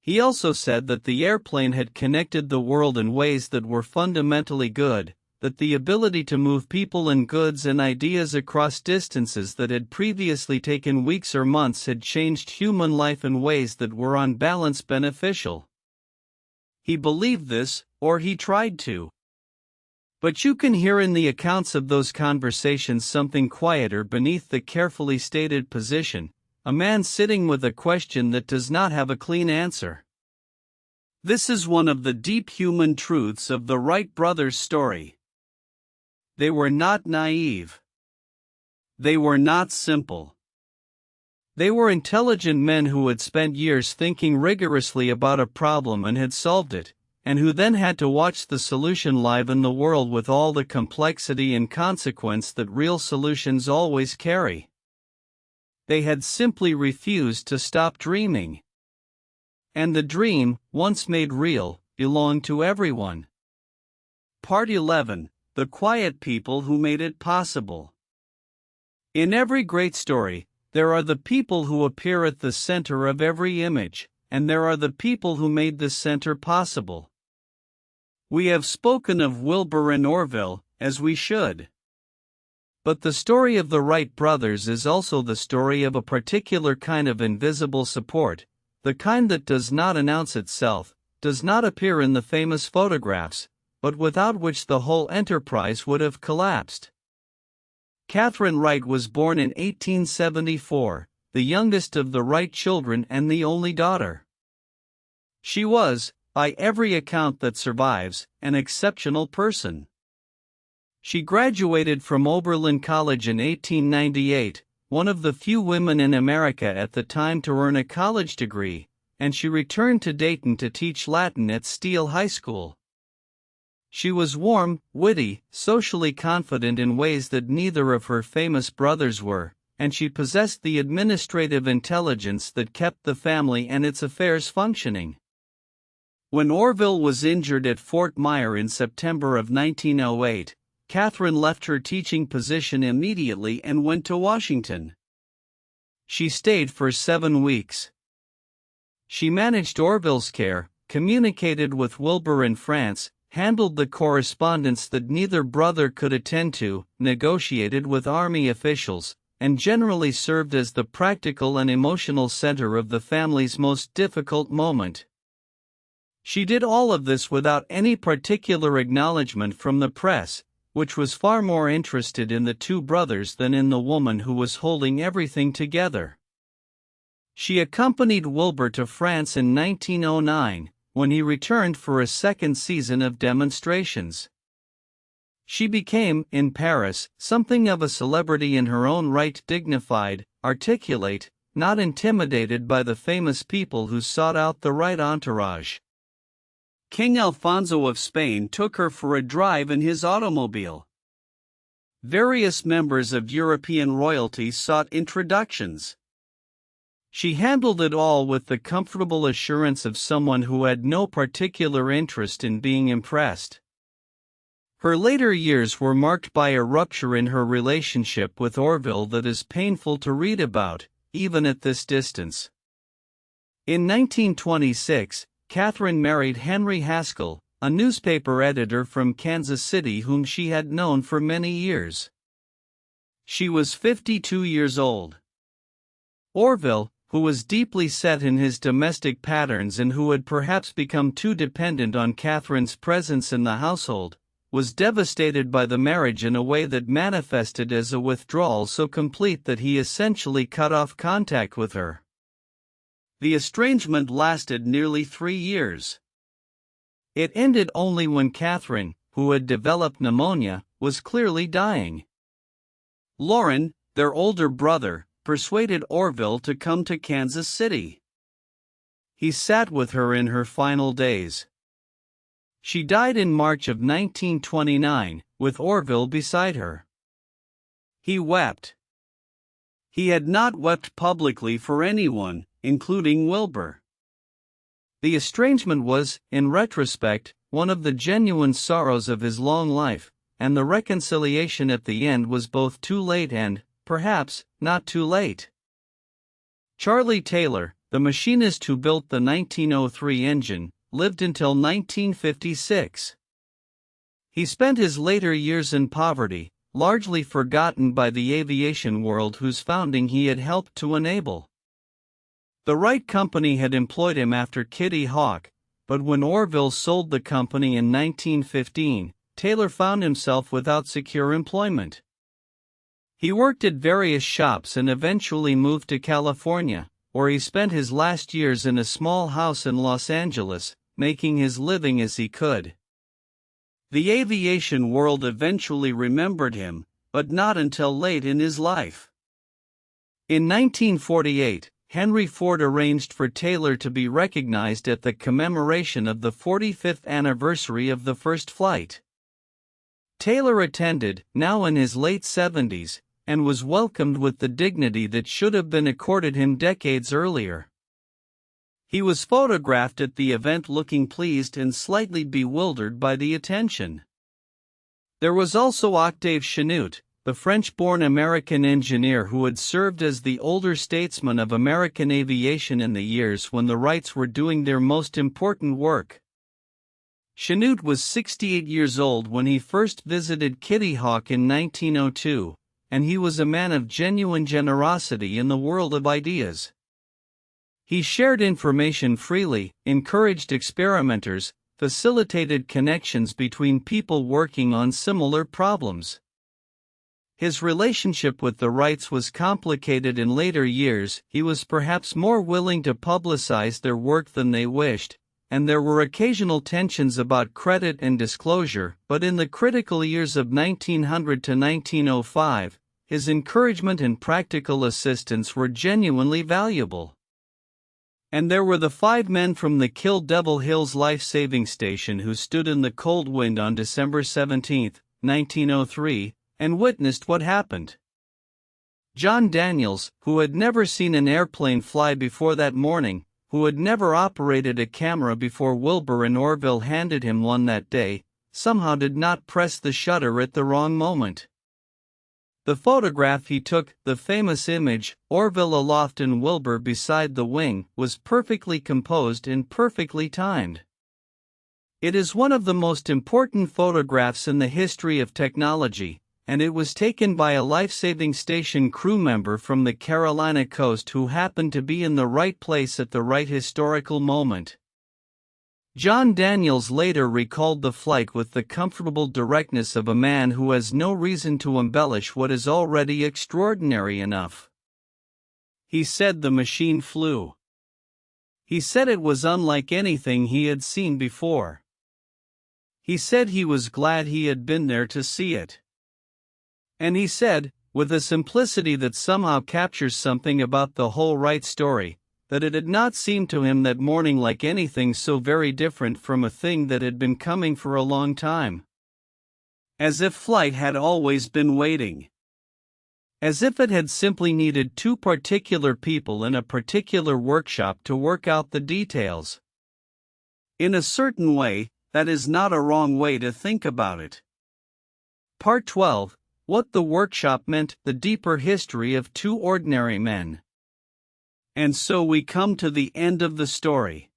He also said that the airplane had connected the world in ways that were fundamentally good, that the ability to move people and goods and ideas across distances that had previously taken weeks or months had changed human life in ways that were on balance beneficial. He believed this, or he tried to. But you can hear in the accounts of those conversations something quieter beneath the carefully stated position, a man sitting with a question that does not have a clean answer. This is one of the deep human truths of the Wright brothers' story. They were not naive. They were not simple. They were intelligent men who had spent years thinking rigorously about a problem and had solved it, and who then had to watch the solution live in the world with all the complexity and consequence that real solutions always carry. They had simply refused to stop dreaming. And the dream, once made real, belonged to everyone. Part 11: The Quiet People Who Made It Possible. In every great story, there are the people who appear at the center of every image, and there are the people who made the center possible. We have spoken of Wilbur and Orville, as we should. But the story of the Wright brothers is also the story of a particular kind of invisible support, the kind that does not announce itself, does not appear in the famous photographs, but without which the whole enterprise would have collapsed. Catherine Wright was born in 1874, the youngest of the Wright children and the only daughter. She was, by every account that survives, an exceptional person. She graduated from Oberlin College in 1898, one of the few women in America at the time to earn a college degree, and she returned to Dayton to teach Latin at Steele High School. She was warm, witty, socially confident in ways that neither of her famous brothers were, and she possessed the administrative intelligence that kept the family and its affairs functioning. When Orville was injured at Fort Myer in September of 1908, Catherine left her teaching position immediately and went to Washington. She stayed for 7 weeks. She managed Orville's care, communicated with Wilbur in France, handled the correspondence that neither brother could attend to, negotiated with army officials, and generally served as the practical and emotional center of the family's most difficult moment. She did all of this without any particular acknowledgement from the press, which was far more interested in the two brothers than in the woman who was holding everything together. She accompanied Wilbur to France in 1909, when he returned for a second season of demonstrations. She became, in Paris, something of a celebrity in her own right, dignified, articulate, not intimidated by the famous people who sought out the right entourage. King Alfonso of Spain took her for a drive in his automobile. Various members of European royalty sought introductions. She handled it all with the comfortable assurance of someone who had no particular interest in being impressed. Her later years were marked by a rupture in her relationship with Orville that is painful to read about, even at this distance. In 1926, Catherine married Henry Haskell, a newspaper editor from Kansas City whom she had known for many years. She was 52 years old. Orville, who was deeply set in his domestic patterns and who had perhaps become too dependent on Catherine's presence in the household, was devastated by the marriage in a way that manifested as a withdrawal so complete that he essentially cut off contact with her. The estrangement lasted nearly 3 years. It ended only when Catherine, who had developed pneumonia, was clearly dying. Lauren, their older brother, persuaded Orville to come to Kansas City. He sat with her in her final days. She died in March of 1929, with Orville beside her. He wept. He had not wept publicly for anyone, including Wilbur. The estrangement was, in retrospect, one of the genuine sorrows of his long life, and the reconciliation at the end was both too late and, perhaps, not too late. Charlie Taylor, the machinist who built the 1903 engine, lived until 1956. He spent his later years in poverty, largely forgotten by the aviation world whose founding he had helped to enable. The Wright Company had employed him after Kitty Hawk, but when Orville sold the company in 1915, Taylor found himself without secure employment. He worked at various shops and eventually moved to California, where he spent his last years in a small house in Los Angeles, making his living as he could. The aviation world eventually remembered him, but not until late in his life. In 1948, Henry Ford arranged for Taylor to be recognized at the commemoration of the 45th anniversary of the first flight. Taylor attended, now in his late 70s, and was welcomed with the dignity that should have been accorded him decades earlier. He was photographed at the event looking pleased and slightly bewildered by the attention. There was also Octave Chanute, the French-born American engineer who had served as the older statesman of American aviation in the years when the Wrights were doing their most important work. Chanute was 68 years old when he first visited Kitty Hawk in 1902, and he was a man of genuine generosity in the world of ideas. He shared information freely, encouraged experimenters, facilitated connections between people working on similar problems. His relationship with the Wrights was complicated in later years. He was perhaps more willing to publicize their work than they wished, and there were occasional tensions about credit and disclosure, but in the critical years of 1900 to 1905, his encouragement and practical assistance were genuinely valuable. And there were the 5 men from the Kill Devil Hills Life-Saving Station who stood in the cold wind on December 17, 1903, and witnessed what happened. John Daniels, who had never seen an airplane fly before that morning, who had never operated a camera before Wilbur and Orville handed him one that day, somehow did not press the shutter at the wrong moment. The photograph he took, the famous image, Orville aloft and Wilbur beside the wing, was perfectly composed and perfectly timed. It is one of the most important photographs in the history of technology, and it was taken by a life-saving station crew member from the Carolina coast who happened to be in the right place at the right historical moment. John Daniels later recalled the flight with the comfortable directness of a man who has no reason to embellish what is already extraordinary enough. He said the machine flew. He said it was unlike anything he had seen before. He said he was glad he had been there to see it. And he said, with a simplicity that somehow captures something about the whole Wright story, that it had not seemed to him that morning like anything so very different from a thing that had been coming for a long time. As if flight had always been waiting. As if it had simply needed 2 particular people in a particular workshop to work out the details. In a certain way, that is not a wrong way to think about it. Part 12. What the workshop meant, the deeper history of 2 ordinary men. And so we come to the end of the story.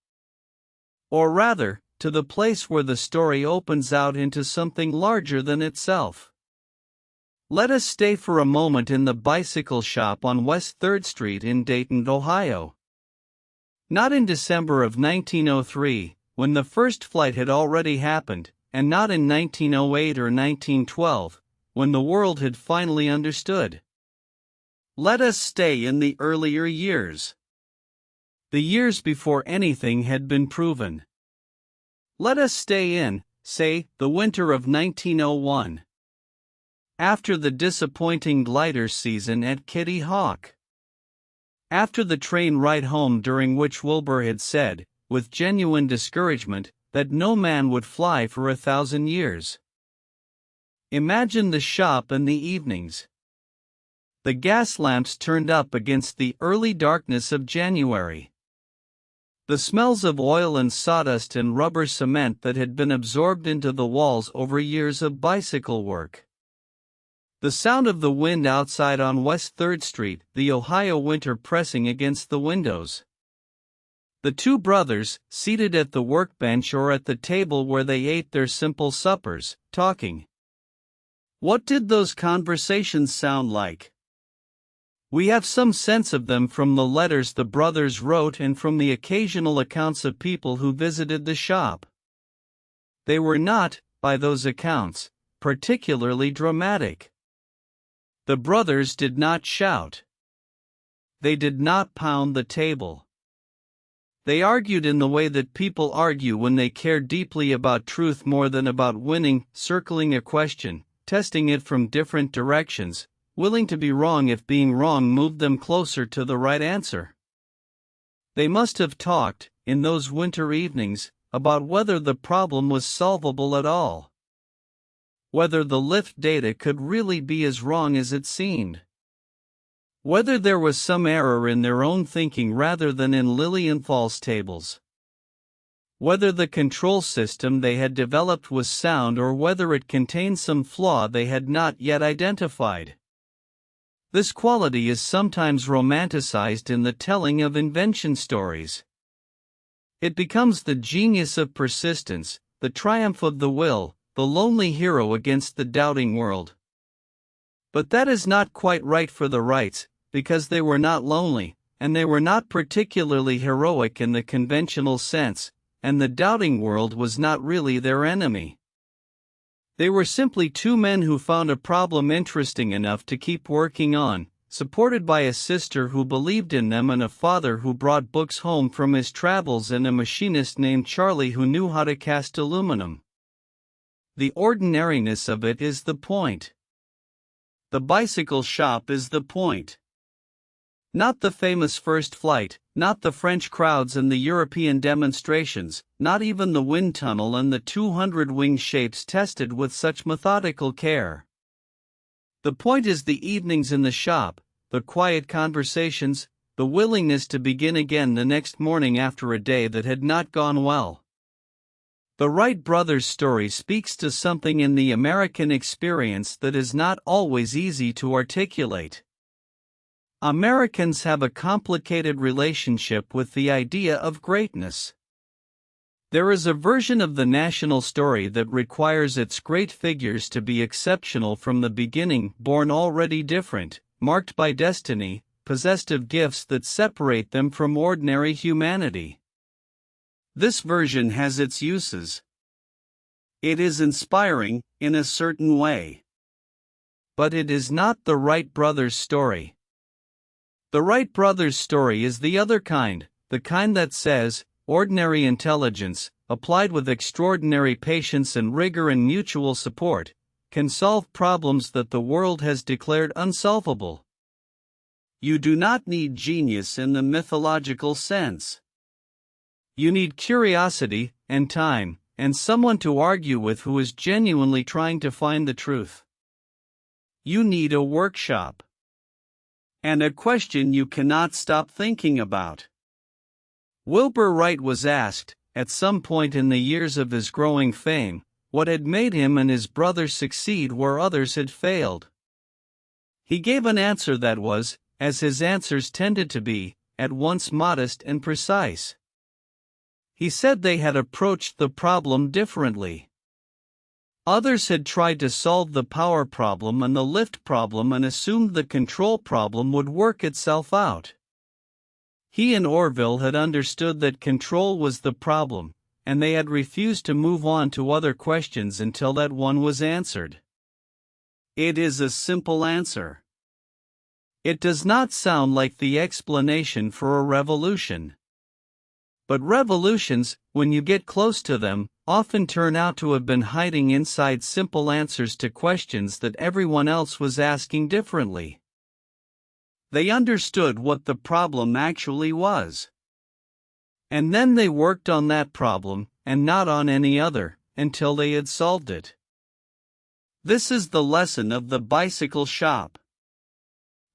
Or rather, to the place where the story opens out into something larger than itself. Let us stay for a moment in the bicycle shop on West 3rd Street in Dayton, Ohio. Not in December of 1903, when the first flight had already happened, and not in 1908 or 1912, when the world had finally understood. Let us stay in the earlier years. The years before anything had been proven. Let us stay in, say, the winter of 1901. After the disappointing glider season at Kitty Hawk. After the train ride home during which Wilbur had said, with genuine discouragement, that no man would fly for 1,000 years. Imagine the shop in the evenings. The gas lamps turned up against the early darkness of January. The smells of oil and sawdust and rubber cement that had been absorbed into the walls over years of bicycle work. The sound of the wind outside on West 3rd Street, the Ohio winter pressing against the windows. The two brothers, seated at the workbench or at the table where they ate their simple suppers, talking. What did those conversations sound like? We have some sense of them from the letters the brothers wrote and from the occasional accounts of people who visited the shop. They were not, by those accounts, particularly dramatic. The brothers did not shout. They did not pound the table. They argued in the way that people argue when they care deeply about truth more than about winning, circling a question, testing it from different directions, willing to be wrong if being wrong moved them closer to the right answer. They must have talked, in those winter evenings, about whether the problem was solvable at all. Whether the lift data could really be as wrong as it seemed. Whether there was some error in their own thinking rather than in Lilienthal's tables. Whether the control system they had developed was sound or whether it contained some flaw they had not yet identified. This quality is sometimes romanticized in the telling of invention stories. It becomes the genius of persistence, the triumph of the will, the lonely hero against the doubting world. But that is not quite right for the Wrights, because they were not lonely, and they were not particularly heroic in the conventional sense, and the doubting world was not really their enemy. They were simply two men who found a problem interesting enough to keep working on, supported by a sister who believed in them and a father who brought books home from his travels and a machinist named Charlie who knew how to cast aluminum. The ordinariness of it is the point. The bicycle shop is the point. Not the famous first flight, not the French crowds and the European demonstrations, not even the wind tunnel and the 200 wing shapes tested with such methodical care. The point is the evenings in the shop, the quiet conversations, the willingness to begin again the next morning after a day that had not gone well. The Wright brothers' story speaks to something in the American experience that is not always easy to articulate. Americans have a complicated relationship with the idea of greatness. There is a version of the national story that requires its great figures to be exceptional from the beginning, born already different, marked by destiny, possessed of gifts that separate them from ordinary humanity. This version has its uses. It is inspiring, in a certain way. But it is not the Wright brothers' story. The Wright brothers' story is the other kind, the kind that says, ordinary intelligence, applied with extraordinary patience and rigor and mutual support, can solve problems that the world has declared unsolvable. You do not need genius in the mythological sense. You need curiosity, and time, and someone to argue with who is genuinely trying to find the truth. You need a workshop. And a question you cannot stop thinking about. Wilbur Wright was asked, at some point in the years of his growing fame, what had made him and his brothers succeed where others had failed. He gave an answer that was, as his answers tended to be, at once modest and precise. He said they had approached the problem differently. Others had tried to solve the power problem and the lift problem and assumed the control problem would work itself out. He and Orville had understood that control was the problem, and they had refused to move on to other questions until that one was answered. It is a simple answer. It does not sound like the explanation for a revolution. But revolutions, when you get close to them, often turn out to have been hiding inside simple answers to questions that everyone else was asking differently. They understood what the problem actually was. And then they worked on that problem, and not on any other, until they had solved it. This is the lesson of the bicycle shop.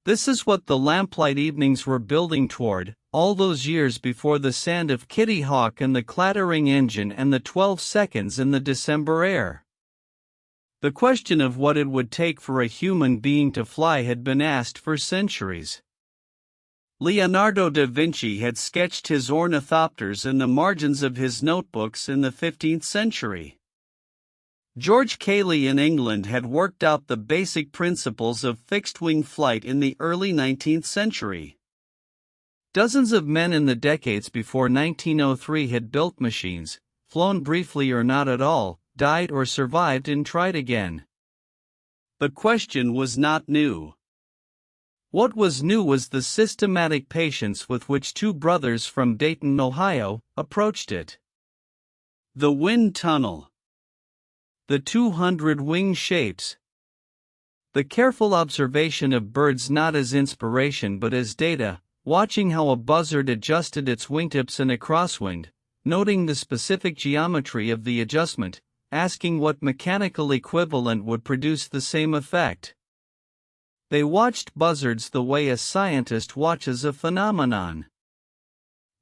This is what the lamplight evenings were building toward, all those years before the sand of Kitty Hawk and the clattering engine and the 12 seconds in the December air. The question of what it would take for a human being to fly had been asked for centuries. Leonardo da Vinci had sketched his ornithopters in the margins of his notebooks in the 15th century. George Cayley in England had worked out the basic principles of fixed-wing flight in the early 19th century. Dozens of men in the decades before 1903 had built machines, flown briefly or not at all, died or survived and tried again. The question was not new. What was new was the systematic patience with which two brothers from Dayton, Ohio, approached it. The wind tunnel. The 200 wing shapes. The careful observation of birds not as inspiration but as data, watching how a buzzard adjusted its wingtips in a crosswind, noting the specific geometry of the adjustment, asking what mechanical equivalent would produce the same effect. They watched buzzards the way a scientist watches a phenomenon.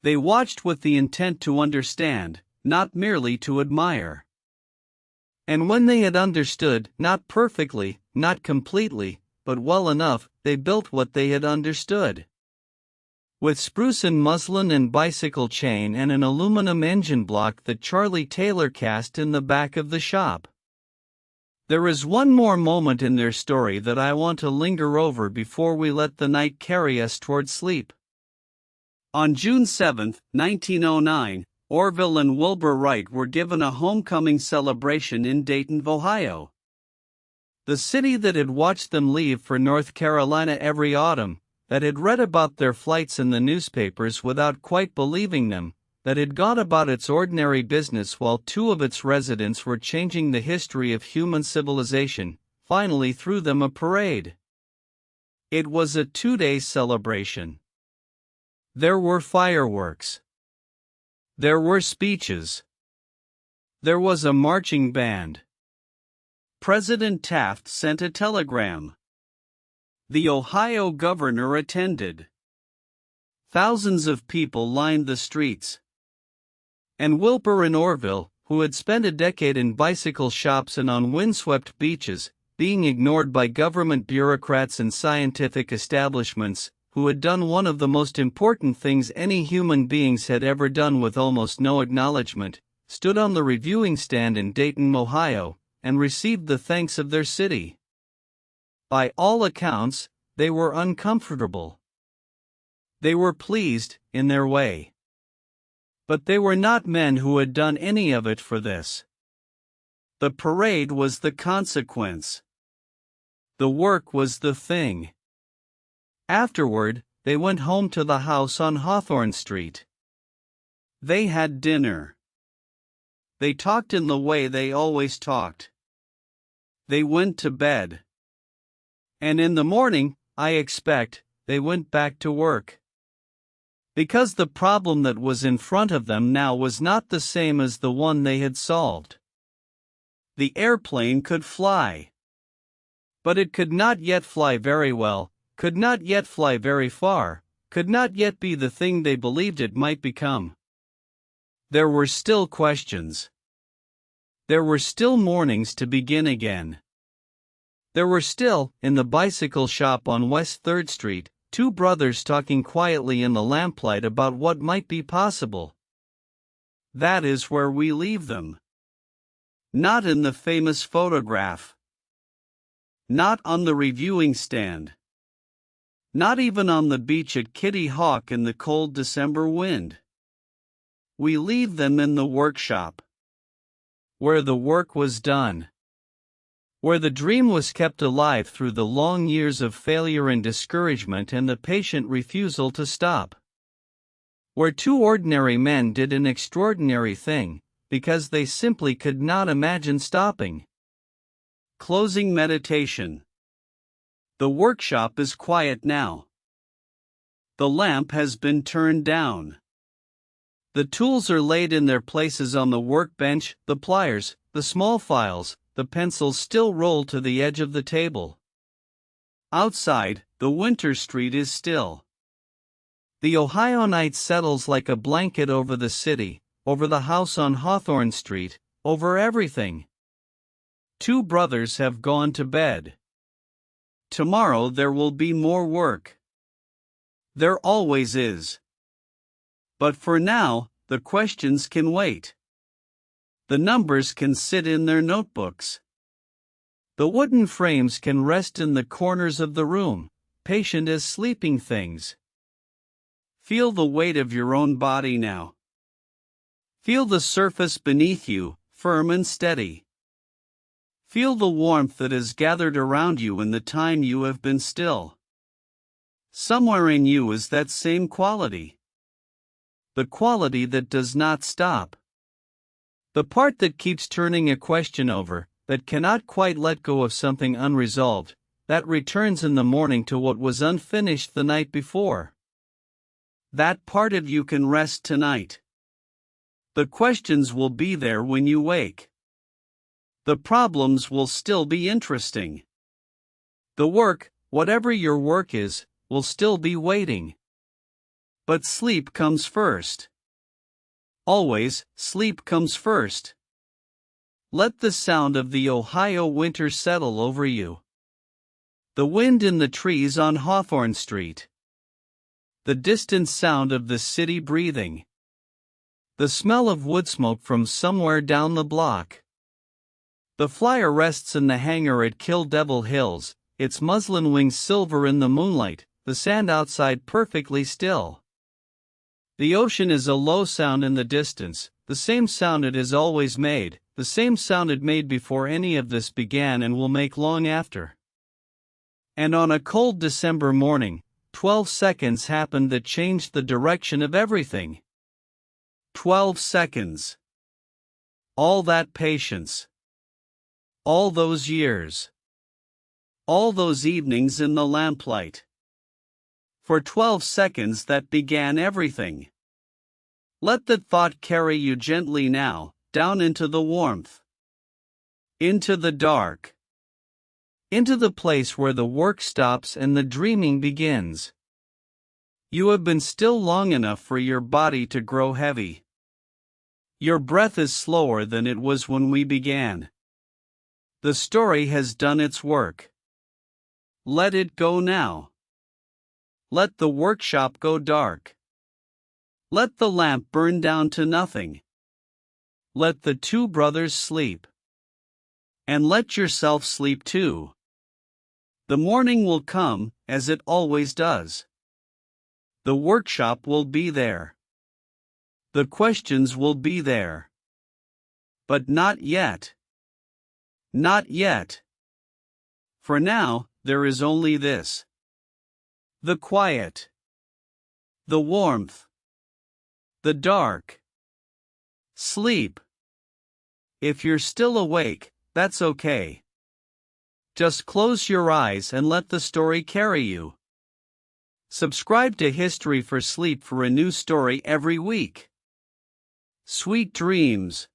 They watched with the intent to understand, not merely to admire. And when they had understood, not perfectly, not completely, but well enough, they built what they had understood. With spruce and muslin and bicycle chain and an aluminum engine block that Charlie Taylor cast in the back of the shop. There is one more moment in their story that I want to linger over before we let the night carry us toward sleep. On June 7, 1909, Orville and Wilbur Wright were given a homecoming celebration in Dayton, Ohio. The city that had watched them leave for North Carolina every autumn, that had read about their flights in the newspapers without quite believing them, that had gone about its ordinary business while two of its residents were changing the history of human civilization, finally threw them a parade. It was a 2-day celebration. There were fireworks. There were speeches. There was a marching band. President Taft sent a telegram. The Ohio governor attended. Thousands of people lined the streets. And Wilbur and Orville, who had spent a decade in bicycle shops and on windswept beaches, being ignored by government bureaucrats and scientific establishments, who had done one of the most important things any human beings had ever done with almost no acknowledgement, stood on the reviewing stand in Dayton, Ohio, and received the thanks of their city. By all accounts, they were uncomfortable. They were pleased, in their way. But they were not men who had done any of it for this. The parade was the consequence. The work was the thing. Afterward, they went home to the house on Hawthorne Street. They had dinner. They talked in the way they always talked. They went to bed. And in the morning, I expect, they went back to work. Because the problem that was in front of them now was not the same as the one they had solved. The airplane could fly. But it could not yet fly very well, could not yet fly very far, could not yet be the thing they believed it might become. There were still questions. There were still mornings to begin again. There were still, in the bicycle shop on West 3rd Street, two brothers talking quietly in the lamplight about what might be possible. That is where we leave them. Not in the famous photograph. Not on the reviewing stand. Not even on the beach at Kitty Hawk in the cold December wind. We leave them in the workshop. Where the work was done. Where the dream was kept alive through the long years of failure and discouragement and the patient refusal to stop. Where two ordinary men did an extraordinary thing, because they simply could not imagine stopping. Closing meditation. The workshop is quiet now. The lamp has been turned down. The tools are laid in their places on the workbench, the pliers, the small files, the pencils still roll to the edge of the table. Outside, the winter street is still. The Ohio night settles like a blanket over the city, over the house on Hawthorne Street, over everything. Two brothers have gone to bed. Tomorrow there will be more work. There always is. But for now, the questions can wait. The numbers can sit in their notebooks. The wooden frames can rest in the corners of the room, patient as sleeping things. Feel the weight of your own body now. Feel the surface beneath you, firm and steady. Feel the warmth that has gathered around you in the time you have been still. Somewhere in you is that same quality. The quality that does not stop. The part that keeps turning a question over, that cannot quite let go of something unresolved, that returns in the morning to what was unfinished the night before. That part of you can rest tonight. The questions will be there when you wake. The problems will still be interesting. The work, whatever your work is, will still be waiting. But sleep comes first. Always, sleep comes first. Let the sound of the Ohio winter settle over you. The wind in the trees on Hawthorne Street. The distant sound of the city breathing. The smell of wood smoke from somewhere down the block. The flyer rests in the hangar at Kill Devil Hills, its muslin wings silver in the moonlight, the sand outside perfectly still. The ocean is a low sound in the distance, the same sound it has always made, the same sound it made before any of this began and will make long after. And on a cold December morning, 12 seconds happened that changed the direction of everything. 12 seconds. All that patience. All those years. All those evenings in the lamplight. For 12 seconds that began everything. Let that thought carry you gently now, down into the warmth. Into the dark. Into the place where the work stops and the dreaming begins. You have been still long enough for your body to grow heavy. Your breath is slower than it was when we began. The story has done its work. Let it go now. Let the workshop go dark. Let the lamp burn down to nothing. Let the two brothers sleep. And let yourself sleep too. The morning will come, as it always does. The workshop will be there. The questions will be there. But not yet. Not yet. For now, there is only this. The quiet. The warmth. The dark. Sleep. If you're still awake, that's okay. Just close your eyes and let the story carry you. Subscribe to History for Sleep for a new story every week. Sweet dreams.